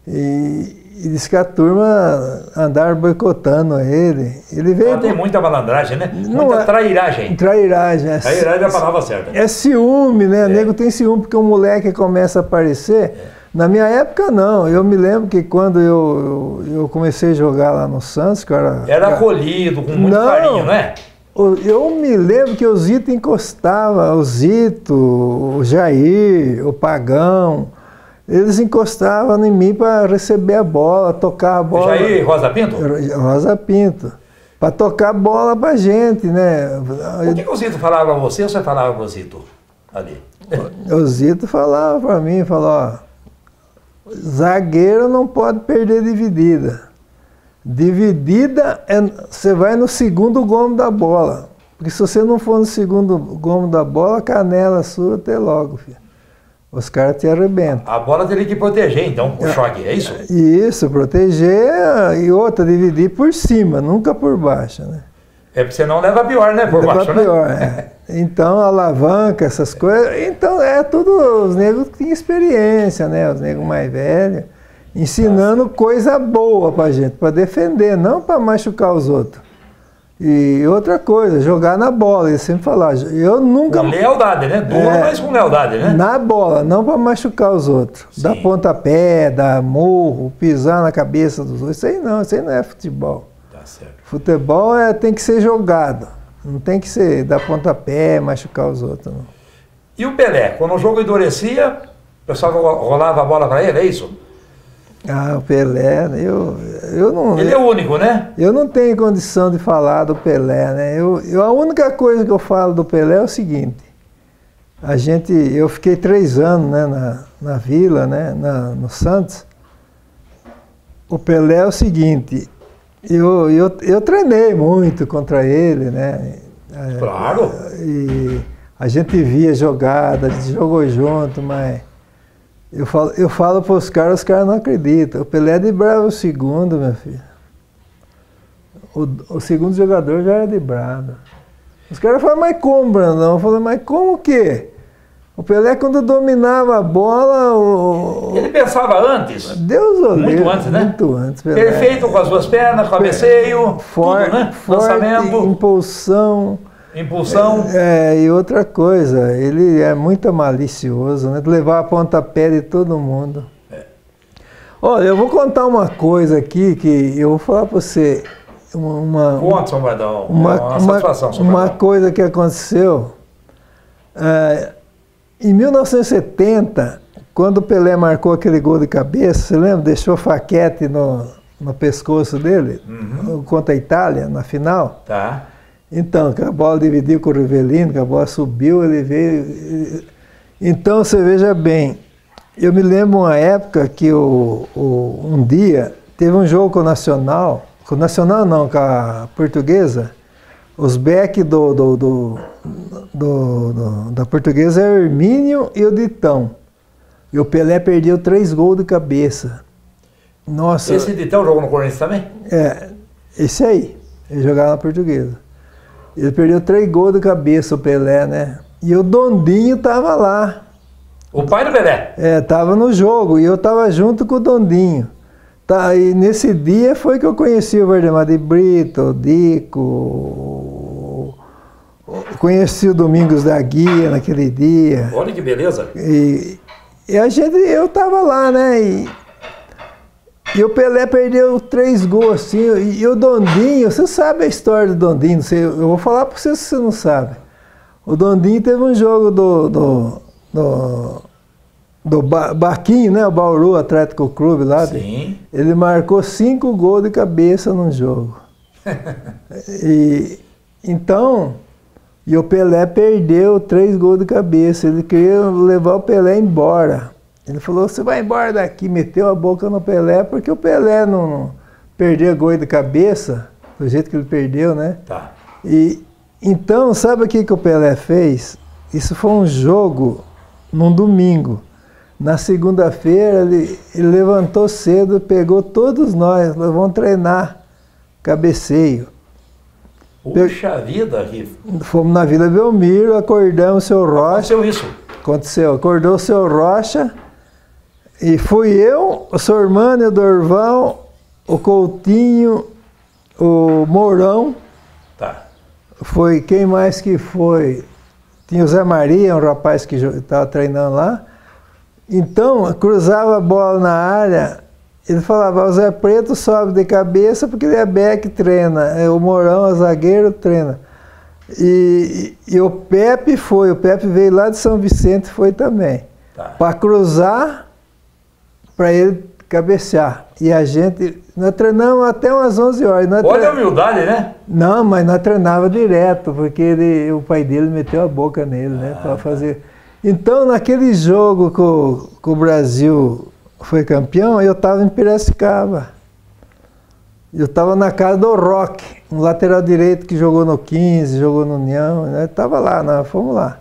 e diz que a turma andaram boicotando ele. Ele veio... Tem muita malandragem, né? Muita trairagem. Trairagem. Trairagem é a palavra certa. É ciúme, né? O nego tem ciúme porque o moleque começa a aparecer... Na minha época, não. Eu me lembro que quando eu comecei a jogar lá no Santos, que eu era acolhido, com muito carinho, né? Eu me lembro que o Zito encostava, o Zito, o Jair, o Pagão, eles encostavam em mim para receber a bola, tocar a bola. Jair Rosa Pinto? Rosa Pinto. Para tocar a bola pra gente, né? O que o Zito falava para você ou você falava para o Zito ali? O Zito falava para mim, falou, zagueiro não pode perder dividida. Dividida, você vai no segundo gomo da bola. Porque se você não for no segundo gomo da bola, a canela sua até logo, filho. Os caras te arrebentam. A bola teria que proteger, então, o choque, é isso? Isso, proteger e outra, dividir por cima, nunca por baixo, né? Porque você não leva pior, né? Por baixo, pior, né? Então, alavanca, essas coisas. Então, tudo os negros que tinham experiência, né? Os negros mais velhos, ensinando coisa boa pra gente, pra defender, não pra machucar os outros. E outra coisa, jogar na bola, ele sempre falava, eu nunca... Com lealdade, né? Duro, mas com lealdade, né? Na bola, não pra machucar os outros. Sim. Dar pontapé, dar murro, pisar na cabeça dos outros, isso aí não é futebol. Tá certo. Futebol tem que ser jogado, não tem que ser dar pontapé, machucar os outros, não. E o Pelé, quando o jogo endurecia, o pessoal rolava a bola para ele, é isso? Ah, o Pelé, eu não... Ele é o único, né? Eu não tenho condição de falar do Pelé, né? A única coisa que eu falo do Pelé é o seguinte, eu fiquei 3 anos, né, na Vila, né, no Santos. O Pelé é o seguinte, eu treinei muito contra ele, né? Claro. E a gente via jogada, a gente jogou junto, mas eu falo para os caras não acreditam. O Pelé driblava o segundo, meu filho. O segundo jogador já era driblado. Os caras falam, mas como, Brandão? Eu falo, mas como que? O Pelé, quando dominava a bola... Ele pensava antes. Deus o livre. Muito antes, né? Muito antes. Pelé. Perfeito com as duas pernas, cabeceio, Forte, tudo, né? forte, Lançamento, impulsão. E outra coisa, ele é muito malicioso, né? De levar a pontapé de todo mundo. Olha, eu vou contar uma coisa aqui que eu vou falar para você. Conta, São Bardão. Uma satisfação, São Bardão. Uma coisa que aconteceu. Em 1970, quando o Pelé marcou aquele gol de cabeça, você lembra? Deixou faquete no pescoço dele, contra a Itália, na final. Tá. Então, que a bola dividiu com o Rivellino, que a bola subiu, ele veio... Então, você veja bem, eu me lembro uma época que um dia teve um jogo com o Nacional não, com a Portuguesa, os back da Portuguesa é o Hermínio e o Ditão. E o Pelé perdeu 3 gols de cabeça. Nossa. Esse Ditão jogou no Corinthians também? Esse aí. Ele jogava na Portuguesa. Ele perdeu 3 gols de cabeça, o Pelé, né? E o Dondinho tava lá. O pai do Pelé? Tava no jogo. E eu tava junto com o Dondinho. Tá, e nesse dia foi que eu conheci o Valdemar de Brito, o Dico, conheci o Domingos da Guia naquele dia. Olha que beleza. E eu tava lá, né? E o Pelé perdeu 3 gols, assim, e o Dondinho, você sabe a história do Dondinho, eu vou falar para você se você não sabe. O Dondinho teve um jogo do Barquinho, né? O Bauru Atlético Clube lá. Sim. Ele marcou 5 gols de cabeça num jogo. Então, o Pelé perdeu 3 gols de cabeça. Ele queria levar o Pelé embora. Ele falou, você vai embora daqui, meteu a boca no Pelé, porque o Pelé não perdeu gol de cabeça, do jeito que ele perdeu, né? Tá. Então, sabe o que o Pelé fez? Isso foi um jogo num domingo. Na segunda-feira, ele levantou cedo, pegou todos nós, nós vamos treinar cabeceio. Puxa vida, Riff. Fomos na Vila Belmiro, acordamos o seu Rocha. Aconteceu isso? Aconteceu. Acordou o seu Rocha, e fui eu, o seu Hermano, o Dorval, o Coutinho, o Mourão. Tá. Foi, quem mais que foi? Tinha o Zé Maria, um rapaz que estava treinando lá. Então, cruzava a bola na área, ele falava, o Zé Preto sobe de cabeça porque ele é back, treina. O Mourão, o zagueiro, treina. E o Pepe veio lá de São Vicente, foi também. Tá. Para cruzar, para ele cabecear. E nós treinamos até umas 11 horas. Olha a humildade, né? Não, mas nós treinava direto, porque o pai dele meteu a boca nele, né? Para fazer... Então, naquele jogo que o Brasil foi campeão, eu estava em Piracicaba. Eu estava na casa do Roque, um lateral direito que jogou no 15, jogou no União, né? Estava lá, nós fomos lá.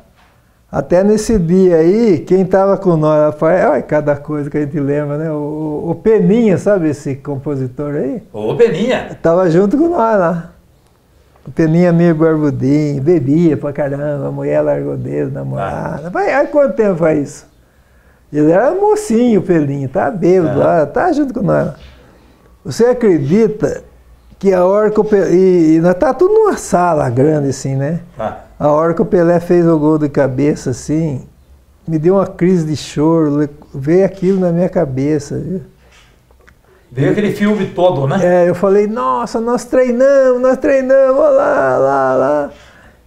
Até nesse dia aí, quem estava com nós, olha cada coisa que a gente lembra, né? O Peninha, sabe esse compositor aí? O Peninha. Estava junto com nós lá. O Peninha meio barbudinho, bebia pra caramba, a mulher largou dele, namorada. Olha quanto tempo faz isso. Ele era mocinho, o Peninha, tá bêbado lá, tá junto com nós. Você acredita que a hora que o Pelé... E nós tá tudo numa sala grande assim, né? A hora que o Pelé fez o gol de cabeça assim, me deu uma crise de choro, veio aquilo na minha cabeça, viu? Veio aquele filme todo, né? Eu falei, nossa, nós treinamos, lá.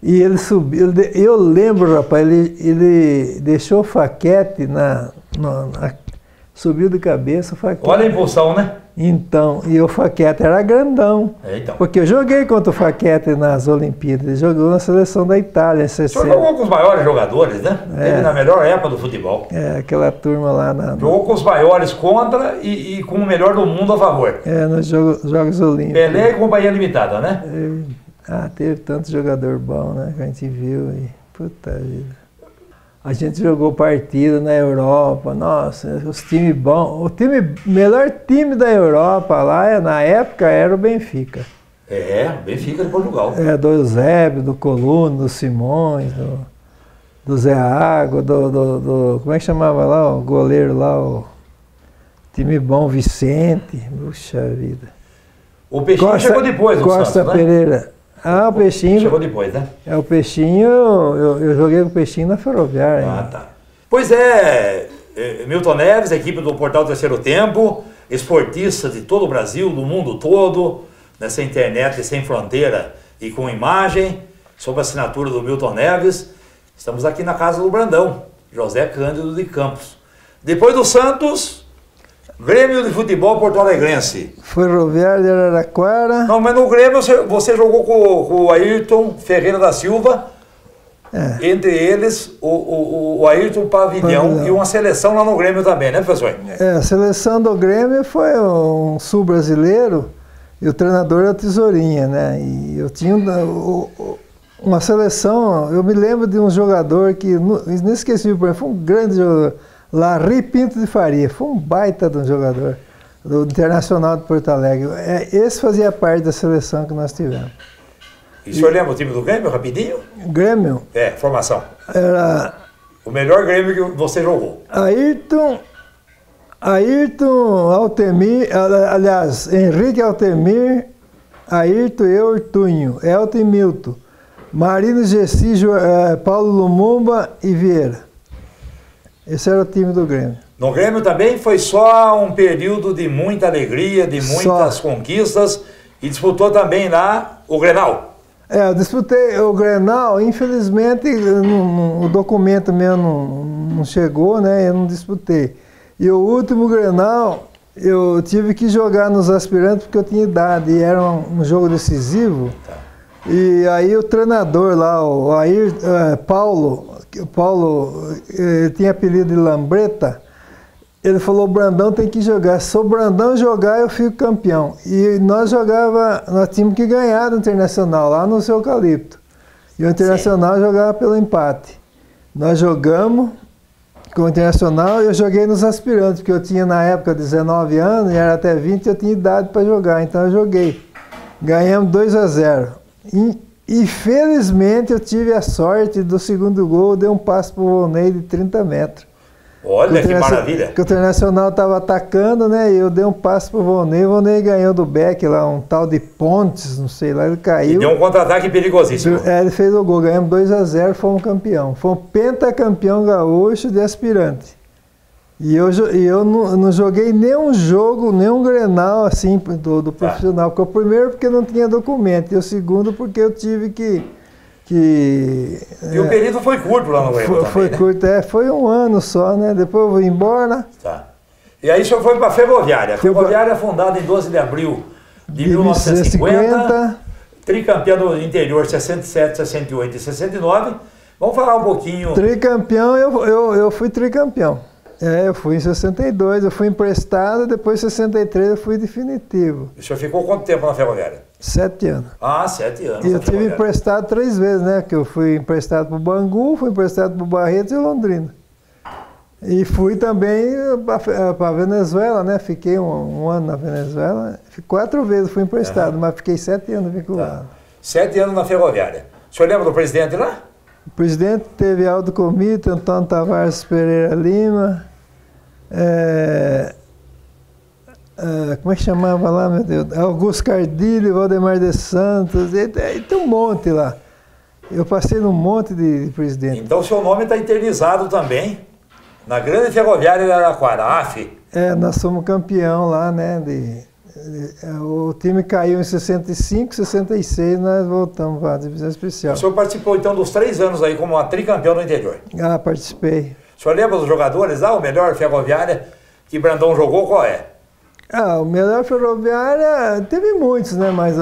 E ele subiu, eu lembro, rapaz, ele deixou o faquete subiu de cabeça o faquete. Olha a impulsão, né? Então, e o faquete era grandão. Então. Porque eu joguei contra o faquete nas Olimpíadas, ele jogou na seleção da Itália. O senhor jogou com os maiores jogadores, né? Ele na melhor época do futebol. Aquela turma lá jogou com os maiores contra e com o melhor do mundo a favor. Nos Jogos Olímpicos. Pelé e Companhia Limitada, né? Teve tanto jogador bom, né? Que a gente viu e... Puta vida. A gente jogou partida na Europa, nossa, os times bons. O melhor time da Europa lá, na época, era o Benfica. O Benfica de Portugal. Do Eusébio, do Coluna, do Simões. do Zé Água, como é que chamava lá, o goleiro lá, o time bom, Vicente, puxa vida. O Peixinho chegou depois do Costa Santos, né? Pereira. Ah, o Peixinho. Chegou depois, né? É, o Peixinho, eu joguei com o Peixinho na Ferroviária. Ah, tá. Pois é, Milton Neves, equipe do Portal Terceiro Tempo, esportista de todo o Brasil, do mundo todo, nessa internet sem fronteira e com imagem, sob a assinatura do Milton Neves. Estamos aqui na casa do Brandão, José Cândido de Campos. Depois do Santos, Grêmio de Futebol Porto Alegrense. Ferroviária de Araraquara. Não, mas no Grêmio você jogou com o Ayrton Ferreira da Silva, entre eles o Ayrton Pavilhão e uma seleção lá no Grêmio também, né, professor? A seleção do Grêmio foi um sul-brasileiro e o treinador era o Tesourinha, né? E eu tinha uma seleção, eu me lembro de um jogador que, inesquecível para mim, foi um grande jogador, Larry Pinto de Faria, foi um baita de um jogador do Internacional de Porto Alegre. Esse fazia parte da seleção que nós tivemos. E o senhor lembra o time do Grêmio, rapidinho? Grêmio? Formação. Era... O melhor Grêmio que você jogou. Ayrton Altemir, aliás, Henrique Altemir, Ayrton, eu, Tunho, Elton e Milton, Marino Gessi, Paulo Lumumba e Vieira. Esse era o time do Grêmio. No Grêmio também foi só um período de muita alegria, de muitas conquistas, e disputou também lá o Grenal. Eu disputei o Grenal, infelizmente o documento meu não chegou, né? Eu não disputei. E o último Grenal, eu tive que jogar nos aspirantes porque eu tinha idade e era um jogo decisivo. Tá. E aí o treinador lá, o Paulo, ele tinha apelido de Lambreta, ele falou: o Brandão tem que jogar. Se o Brandão jogar, eu fico campeão. E nós tínhamos que ganhar do Internacional, lá no seu Eucalipto. E o Internacional jogava pelo empate. Nós jogamos com o Internacional, eu joguei nos aspirantes, porque eu tinha na época 19 anos, e era até 20, eu tinha idade para jogar, então eu joguei. Ganhamos 2-0. E felizmente eu tive a sorte do segundo gol, eu dei um passe para o Volney de 30 metros. Olha que maravilha! Que o Internacional estava atacando, né? E eu dei um passe pro Volney. O Volney ganhou do Beck lá, um tal de Pontes, não sei lá, ele caiu. E deu um contra-ataque perigosíssimo. Ele fez o gol, ganhamos 2-0, fomos campeão. Fomos pentacampeão gaúcho de aspirante. E eu não joguei nenhum jogo, nenhum Grenal assim do profissional. Porque o primeiro porque não tinha documento, e o segundo porque eu tive que... E o período foi curto lá no Grêmio também, foi curto, foi um ano só, né? Depois eu vou embora. Tá. E aí o senhor foi para a Ferroviária. A Ferroviária é fundada em 12 de abril de 1950, tricampeão do interior 67, 68 e 69. Vamos falar um pouquinho... Tricampeão, eu fui tricampeão. Eu fui em 62, eu fui emprestado, depois em 63 eu fui definitivo. O senhor ficou quanto tempo na Ferroviária? 7 anos. Ah, 7 anos. E eu tive emprestado 3 vezes, né? Que eu fui emprestado para o Bangu, fui emprestado para o Barretos e Londrina. E fui também para a Venezuela, né? Fiquei um ano na Venezuela. 4 vezes fui emprestado, mas fiquei 7 anos vinculado. Tá. 7 anos na Ferroviária. O senhor lembra do presidente lá? O presidente teve Aldo Comito, Antônio Tavares Pereira Lima, como é que chamava lá, meu Deus? Augusto Cardilho, Valdemar de Santos, e tem um monte lá. Eu passei num monte de presidente. Então o seu nome está eternizado também na grande Ferroviária de Araraquara, AF. Nós somos campeão lá, né? O time caiu em 65, 66, nós voltamos para a divisão especial. O senhor participou então dos 3 anos aí como tricampeão do interior? Ah, participei. O senhor lembra dos jogadores lá? O melhor Ferroviária que Brandão jogou, qual é? O melhor Ferroviária, teve muitos, né? Mas,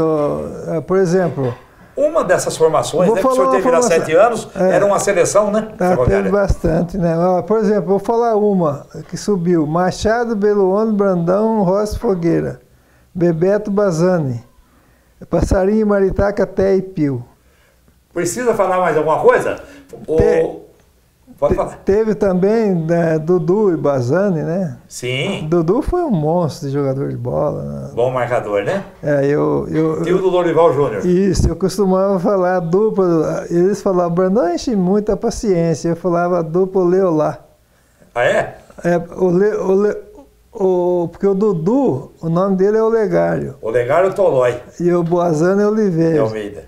por exemplo... Uma dessas formações, né, que o senhor teve lá 7 anos, era uma seleção, né? Teve bastante, né? Por exemplo, vou falar uma que subiu. Machado, Beluono, Brandão, Rossi, Fogueira. Bebeto, Bazani. Passarinho, Maritaca, Té e Pio. Precisa falar mais alguma coisa? Pode falar. Teve também Dudu e Bazani, né? Sim. Dudu foi um monstro de jogador de bola. Né? Bom marcador, né? Tio do Dorival Júnior. Isso, eu costumava falar dupla. Eles falavam, Brandão, enche muita paciência. Eu falava dupla Leolá. Ah, é? Porque o Dudu, o nome dele é Olegário. Olegário Tolói. E o Bazani é Oliveira. Almeida.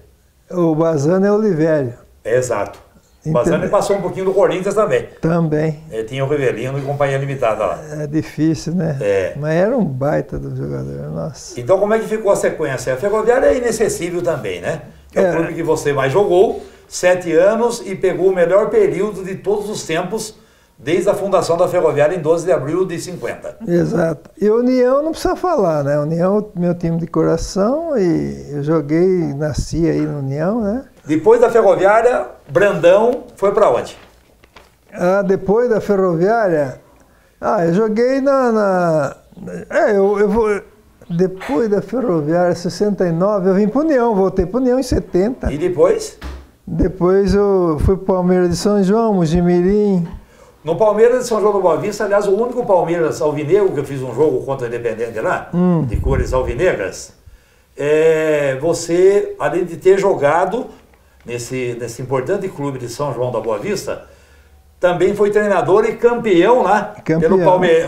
O Bazani é Olivério. Exato. O Bazani passou um pouquinho do Corinthians também. Também. Ele tinha o Rivelino e companhia limitada lá. É difícil, né? É. Mas era um baita do jogador, nossa. Então como é que ficou a sequência? A Ferroviária é inacessível também, né? É o clube que você mais jogou, 7 anos, e pegou o melhor período de todos os tempos, desde a fundação da Ferroviária em 12 de abril de 50. Exato. E União não precisa falar, né? União é meu time de coração e eu joguei, nasci aí no União, né? Depois da Ferroviária, Brandão foi para onde? Depois da Ferroviária, eu joguei depois da Ferroviária, 69, eu vim para União, voltei para União em 70. E depois? Depois eu fui para o Palmeiras de São João, Mojimirim. No Palmeiras de São João do Boa Vista, aliás, o único Palmeiras alvinegro que eu fiz um jogo contra o Independente lá, de cores alvinegras, você, além de ter jogado nesse importante clube de São João da Boa Vista, também foi treinador e campeão lá pelo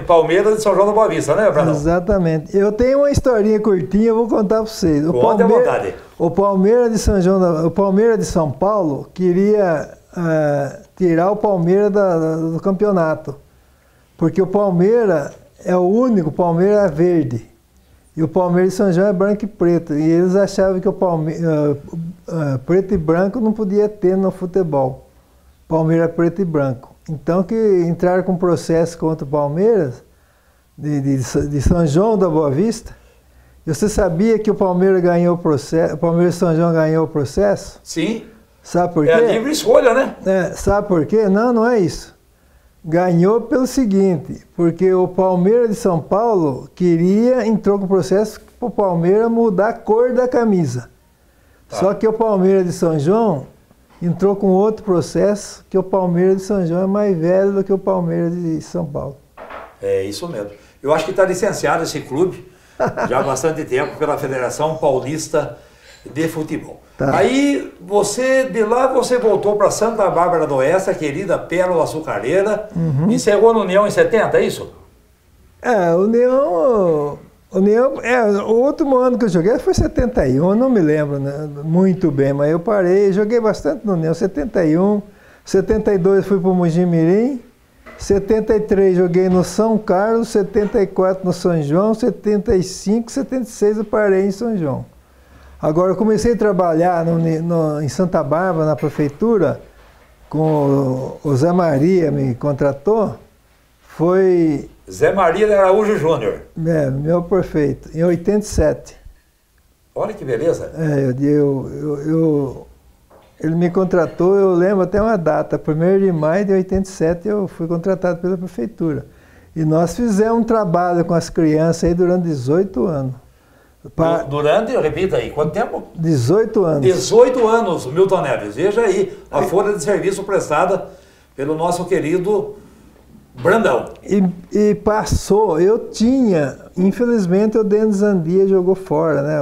Palmeiras de São João da Boa Vista, né, Brandão? Exatamente. Eu tenho uma historinha curtinha, eu vou contar para vocês. Conte à vontade. O Palmeiras de São João, o Palmeiras de São Paulo queria tirar o Palmeiras do campeonato, porque o Palmeiras é o único, Palmeiras verde. E o Palmeiras de São João é branco e preto. E eles achavam que o preto e branco não podia ter no futebol. Palmeiras é preto e branco. Então que entraram com processo contra o Palmeiras de São João da Boa Vista. E você sabia que o Palmeiras ganhou o processo? O Palmeiras de São João ganhou o processo? Sim. Sabe por quê? É livre escolha, né? Sabe por quê? Não é isso. Ganhou pelo seguinte, porque o Palmeiras de São Paulo entrou com o processo para o Palmeiras mudar a cor da camisa. Tá. Só que o Palmeiras de São João entrou com outro processo, que o Palmeiras de São João é mais velho do que o Palmeiras de São Paulo. É isso mesmo. Eu acho que está licenciado esse clube já há bastante tempo pela Federação Paulista de Futebol. Tá. Aí, de lá você voltou para Santa Bárbara do Oeste, a querida Pérola Açucareira, encerrou no União em 70, é isso? O último ano que eu joguei foi 71, não me lembro, né, muito bem, mas eu parei, joguei bastante no União, 71, 72 fui para o Mojimirim, 73 joguei no São Carlos, 74 no São João, 75, 76 eu parei em São João. Agora, eu comecei a trabalhar em Santa Bárbara, na prefeitura, com o Zé Maria, me contratou, foi... Zé Maria de Araújo Júnior. Meu prefeito, em 87. Olha que beleza. Ele me contratou, eu lembro até uma data, 1º de maio de 87 eu fui contratado pela prefeitura. E nós fizemos um trabalho com as crianças aí durante 18 anos. Repita aí, quanto tempo? 18 anos. 18 anos, Milton Neves. Veja aí a folha de serviço prestada pelo nosso querido Brandão. E passou, infelizmente o Denis Zandia jogou fora, né?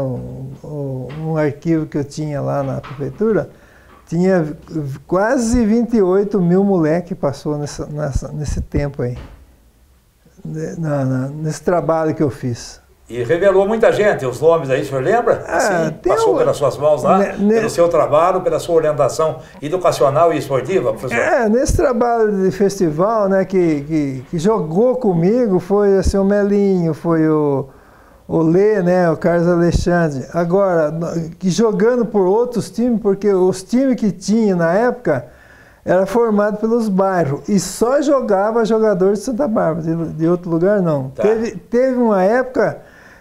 Um arquivo que eu tinha lá na prefeitura, tinha quase 28 mil moleques que passou nesse tempo aí, nesse trabalho que eu fiz. E revelou muita gente, os nomes aí, o senhor lembra? Sim, passou pelas suas mãos lá, pelo seu trabalho, pela sua orientação educacional e esportiva, professor? Nesse trabalho de festival, né, que jogou comigo, foi assim, o Melinho, foi o Lê, né, o Carlos Alexandre. Agora, que jogando por outros times, porque os times que tinha na época era formado pelos bairros e só jogava jogadores de Santa Bárbara, de outro lugar não. Tá. Teve uma época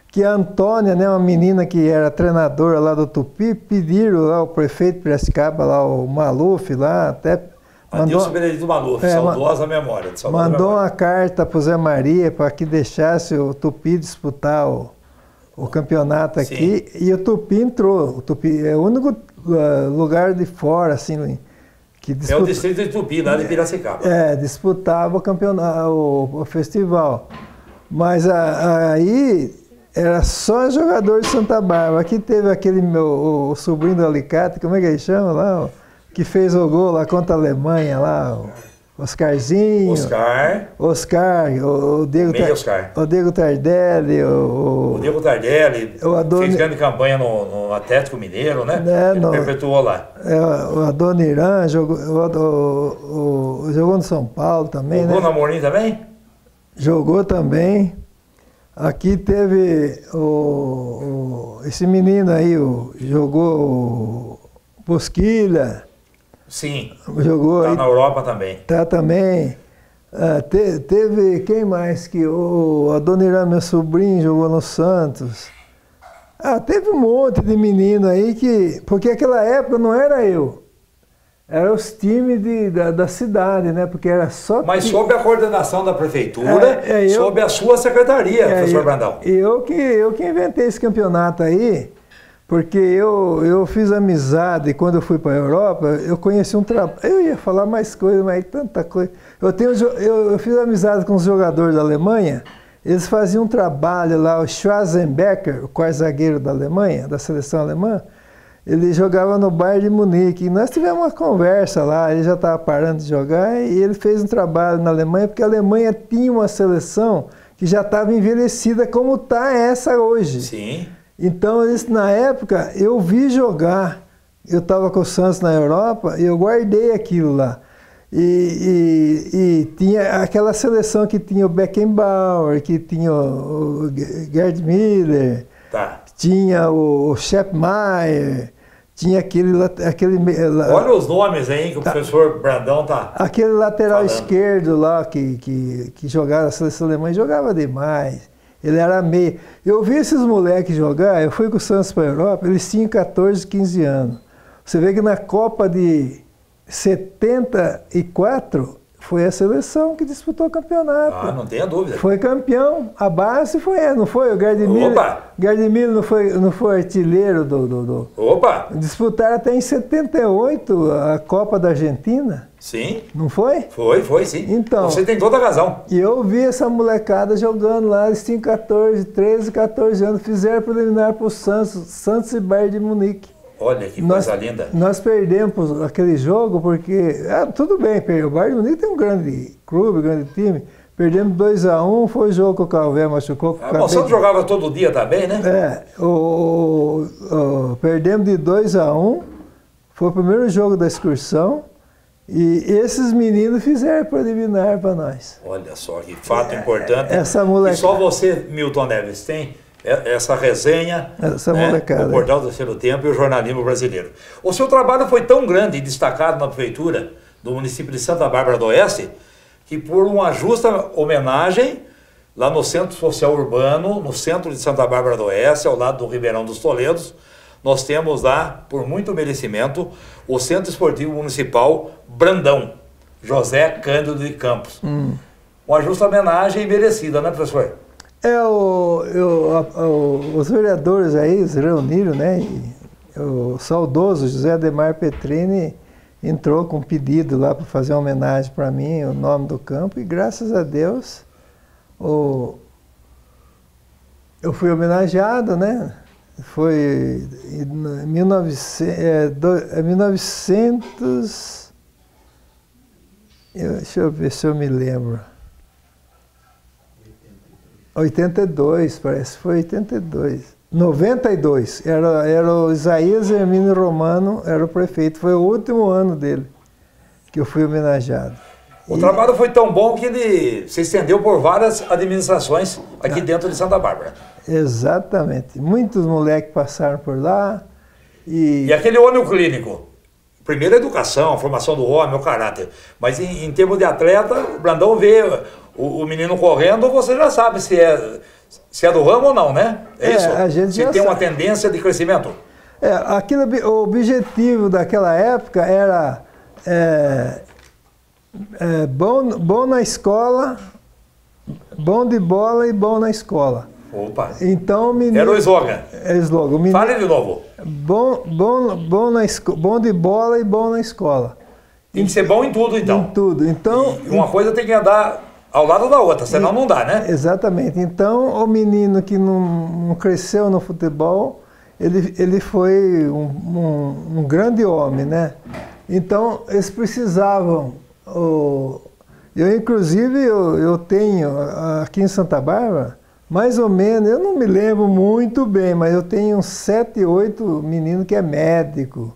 que a Antônia, né, uma menina que era treinadora lá do Tupi, pediram lá o prefeito de Piracicaba, lá o Maluf, lá até... Adilson Benedito Maluf, saudosa memória. Mandou uma carta para o Zé Maria para que deixasse o Tupi disputar o campeonato aqui. Sim. E o Tupi entrou. O Tupi é o único lugar de fora, assim, que É o distrito de Tupi, lá de Piracicaba. Disputava o campeonato, o festival. Mas aí era só jogador de Santa Bárbara. Aqui teve aquele o sobrinho do Alicate, como é que ele chama lá? Que fez o gol lá contra a Alemanha, lá, o Oscarzinho. Oscar, o Diego, o Diego Tardelli. O Diego Tardelli fez grande campanha no Atlético Mineiro, né? Ele perpetuou lá. O Adoniran jogou no São Paulo também, jogou no Amorim também? Jogou também. Aqui teve esse menino aí, jogou o Bosquilha. Sim, jogou tá na Europa também. Tá também. Teve quem mais? Que o Adoniran, meu sobrinho, jogou no Santos. Teve um monte de menino aí que... Porque naquela época não era eu. Eram os times da cidade, né? Porque era só... Mas sob a coordenação da prefeitura, sob a sua secretaria, professor Brandão. Eu que inventei esse campeonato aí, porque eu fiz amizade quando eu fui para a Europa, eu conheci um trabalho... Eu ia falar mais coisa, mas tanta coisa. Eu fiz amizade com os jogadores da Alemanha, eles faziam um trabalho lá, o Schwarzenbecker, o quarto zagueiro da Alemanha, da seleção alemã, ele jogava no Bayern de Munique. E nós tivemos uma conversa lá, ele já estava parando de jogar e ele fez um trabalho na Alemanha, porque a Alemanha tinha uma seleção que já estava envelhecida como está essa hoje. Sim. Então, na época, eu vi jogar. Eu estava com o Santos na Europa e eu guardei aquilo lá. E tinha aquela seleção que tinha o Beckenbauer, que tinha o Gerd Müller, tinha o Scheppmeier, tinha aquele... Olha os nomes aí que o professor Brandão tá... Aquele lateral esquerdo lá que jogava a seleção alemã, jogava demais. Ele era meio... Eu vi esses moleques jogar, eu fui com o Santos para a Europa, eles tinham 14, 15 anos. Você vê que na Copa de 74 foi a seleção que disputou o campeonato. Não tenha dúvida. Foi campeão, a base não foi? O Gerd Müller não foi artilheiro do... Opa! Disputaram até em 78 a Copa da Argentina. Sim. Não foi? Foi sim. Então, você tem toda a razão. E eu vi essa molecada jogando lá, eles tinham 13, 14 anos, fizeram preliminar para o Santos e Bayern de Munique. Olha que coisa linda. Nós perdemos aquele jogo porque, tudo bem, o Bayern de Munique tem um grande clube, um grande time. Perdemos 2-1, foi o jogo que o Calvé machucou. O Santos jogava todo dia também, né? Perdemos de 2-1, foi o primeiro jogo da excursão. E esses meninos fizeram preliminar para nós. Olha só, que fato importante. Essa molecada. E só você, Milton Neves, tem essa resenha, molecada. O Portal do Terceiro Tempo e o jornalismo brasileiro. O seu trabalho foi tão grande e destacado na prefeitura do município de Santa Bárbara do Oeste, que por uma justa homenagem, lá no Centro Social Urbano, no centro de Santa Bárbara do Oeste, ao lado do Ribeirão dos Toledos, nós temos lá, por muito merecimento, o Centro Esportivo Municipal Brandão, José Cândido de Campos. Uma justa homenagem merecida, né, professor? Os vereadores aí se reuniram, né? E o saudoso José Ademar Petrini entrou com um pedido lá para fazer uma homenagem para mim, o nome do campo, e graças a Deus eu fui homenageado, né? Foi em 1900, deixa eu ver se eu me lembro. 82, parece, foi 82. 92, era o Isaías Hermínio Romano, era o prefeito, foi o último ano dele que eu fui homenageado. O trabalho foi tão bom que ele se estendeu por várias administrações aqui dentro de Santa Bárbara. Exatamente, muitos moleques passaram por lá. E aquele ônibus clínico? Primeiro a educação, a formação do homem, o caráter. Mas em termos de atleta, o Brandão vê o menino correndo, você já sabe se é do ramo ou não, né? Isso? A gente se já tem sabe. Uma tendência de crescimento. O objetivo daquela época era bom na escola, bom de bola e bom na escola. Opa! Então, menino, era o slogan. Slogan. Fale de novo. Bom de bola e bom na escola. Tem que ser bom em tudo, então. Em tudo. Então, e uma coisa tem que andar ao lado da outra, senão não dá, né? Exatamente. Então, o menino que não cresceu no futebol, ele foi um grande homem, né? Então, eles precisavam... Inclusive, eu tenho aqui em Santa Bárbara, mais ou menos, eu não me lembro muito bem, mas eu tenho uns 7, 8 meninos que é médico,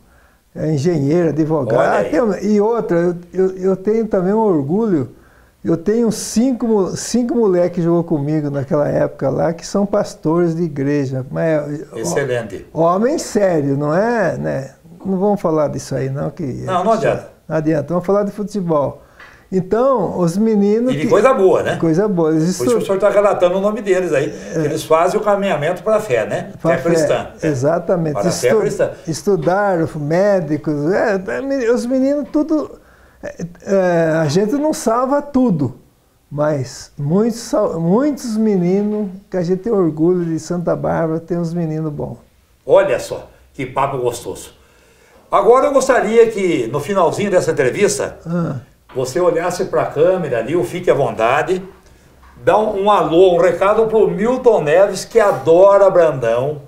é engenheiro, advogado. E outra, eu tenho também um orgulho, eu tenho cinco moleques que jogou comigo naquela época lá, que são pastores de igreja. Mas, excelente. Homem sério, não é, né? Não vamos falar disso aí, não. Não adianta. Não adianta, vamos falar de futebol. Então, os meninos... E de coisa boa, né? Coisa boa. Por isso que o senhor está relatando o nome deles aí. Eles fazem o caminhamento para a fé, né? Fé cristã. Exatamente. Para a fé cristã. Estudaram, médicos, os meninos tudo... a gente não salva tudo, mas muitos meninos, que a gente tem orgulho de Santa Bárbara, tem uns meninos bons. Olha só, que papo gostoso. Agora eu gostaria que, no finalzinho dessa entrevista, você olhasse para a câmera ali, ou fique à vontade, dá um alô, um recado para o Milton Neves, que adora Brandão.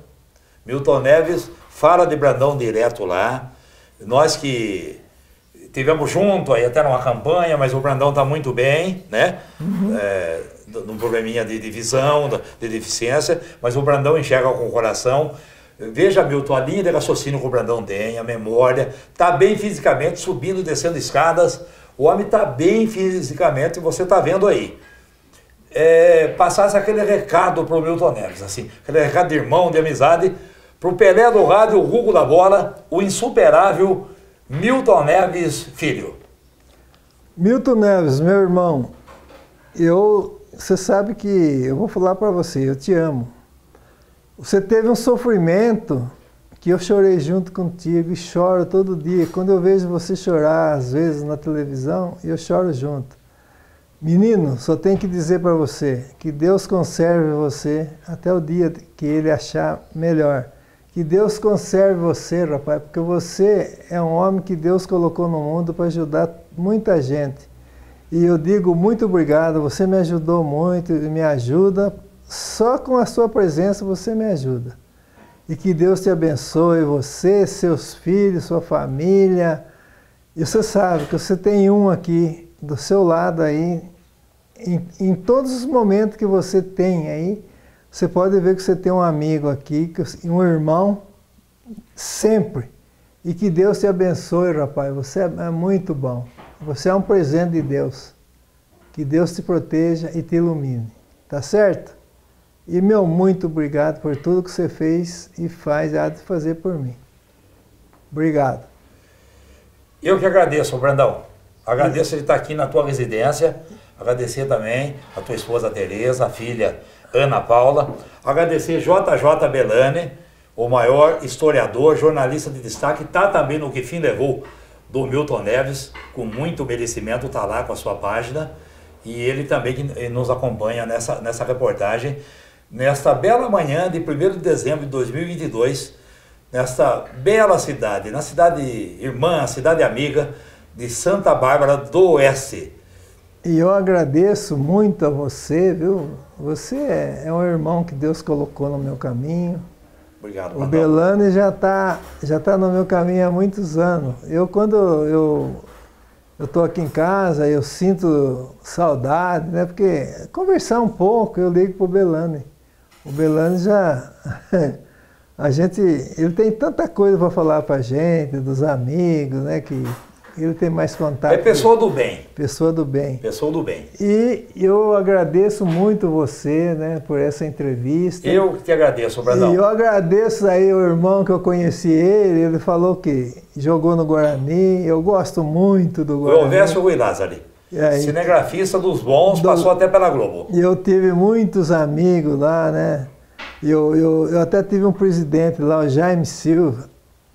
Milton Neves fala de Brandão direto lá. Nós que tivemos junto aí até numa campanha, mas o Brandão está muito bem, né? Num probleminha de visão, de deficiência, mas o Brandão enxerga com o coração. Veja, Milton, a linha de raciocínio que o Brandão tem, a memória, está bem fisicamente, subindo e descendo escadas. O homem está bem fisicamente, você está vendo aí. Passasse aquele recado para o Milton Neves, assim, aquele recado de irmão, de amizade, para o Pelé do rádio, o Hugo da bola, o insuperável Milton Neves Filho. Milton Neves, meu irmão, você sabe que eu vou falar para você, eu te amo. Você teve um sofrimento que eu chorei junto contigo e choro todo dia. Quando eu vejo você chorar, às vezes, na televisão, eu choro junto. Menino, só tenho que dizer para você que Deus conserve você até o dia que Ele achar melhor. Que Deus conserve você, rapaz, porque você é um homem que Deus colocou no mundo para ajudar muita gente. E eu digo muito obrigado, você me ajudou muito e me ajuda. Só com a sua presença você me ajuda. E que Deus te abençoe, você, seus filhos, sua família. E você sabe que você tem um aqui, do seu lado aí, em todos os momentos que você tem aí, você pode ver que você tem um amigo aqui, um irmão, sempre. E que Deus te abençoe, rapaz. Você é muito bom. Você é um presente de Deus. Que Deus te proteja e te ilumine. Tá certo? E, muito obrigado por tudo que você fez e há de fazer por mim. Obrigado. Eu que agradeço, Brandão. Agradeço de estar aqui na tua residência. Agradecer também a tua esposa Tereza, a filha Ana Paula. Agradecer JJ Belani, o maior historiador, jornalista de destaque. Está também no Que Fim Levou, do Milton Neves, com muito merecimento, está lá com a sua página. E ele também que nos acompanha nessa reportagem. Nesta bela manhã de 1º de dezembro de 2022, nesta bela cidade, na cidade irmã, cidade amiga de Santa Bárbara do Oeste. E eu agradeço muito a você, viu? Você é um irmão que Deus colocou no meu caminho. Obrigado, O Belani já tá no meu caminho há muitos anos. Quando eu estou aqui em casa, eu sinto saudade, né? Porque conversar um pouco, eu ligo para o Belani. O Belani ele tem tanta coisa para falar para a gente, dos amigos, né? Que ele tem mais contato. É pessoa do bem. Pessoa do bem. Pessoa do bem. E eu agradeço muito você, né, por essa entrevista. Eu que te agradeço, Brandão. E eu agradeço aí o irmão que eu conheci ele falou que jogou no Guarani, eu gosto muito do Guarani. O Elvésio Rui Lázaro. Cinegrafista dos bons, passou até pela Globo. E eu tive muitos amigos lá, né? Eu até tive um presidente lá, o Jaime Silva,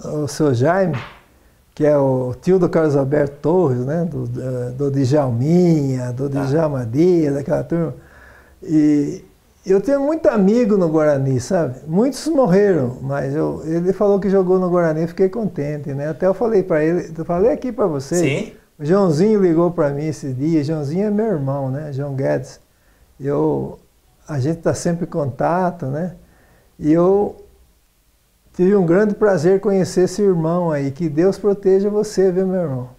o seu Jaime, que é o tio do Carlos Alberto Torres, né? Do Djalminha, do Djalma Dias, daquela turma. E eu tenho muito amigo no Guarani, sabe? Muitos morreram, mas ele falou que jogou no Guarani e fiquei contente, né? Até eu falei para ele, eu falei aqui para você. Sim. O Joãozinho ligou para mim esses dias. Joãozinho é meu irmão, né? João Guedes. A gente está sempre em contato, né? E eu tive um grande prazer conhecer esse irmão aí. Que Deus proteja você, viu, meu irmão?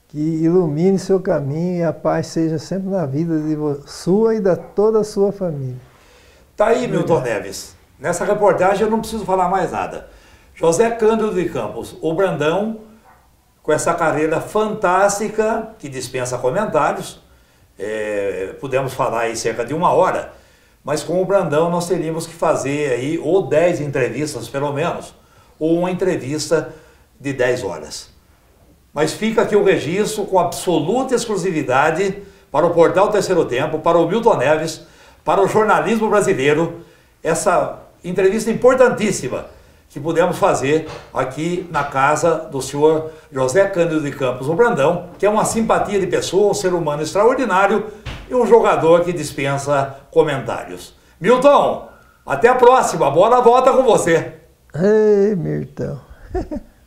Que ilumine seu caminho e a paz seja sempre na vida de sua e da toda a sua família. Tá aí, Milton Neves. Nessa reportagem eu não preciso falar mais nada. José Cândido de Campos, o Brandão, com essa carreira fantástica, que dispensa comentários. Pudemos falar aí cerca de 1 hora, mas com o Brandão nós teríamos que fazer aí ou 10 entrevistas pelo menos, ou uma entrevista de 10 horas. Mas fica aqui o registro com absoluta exclusividade para o Portal Terceiro Tempo, para o Milton Neves, para o jornalismo brasileiro, essa entrevista importantíssima que pudemos fazer aqui na casa do senhor José Cândido de Campos, o Brandão, que é uma simpatia de pessoa, um ser humano extraordinário e um jogador que dispensa comentários. Milton, até a próxima, boa volta com você. Ei, Milton.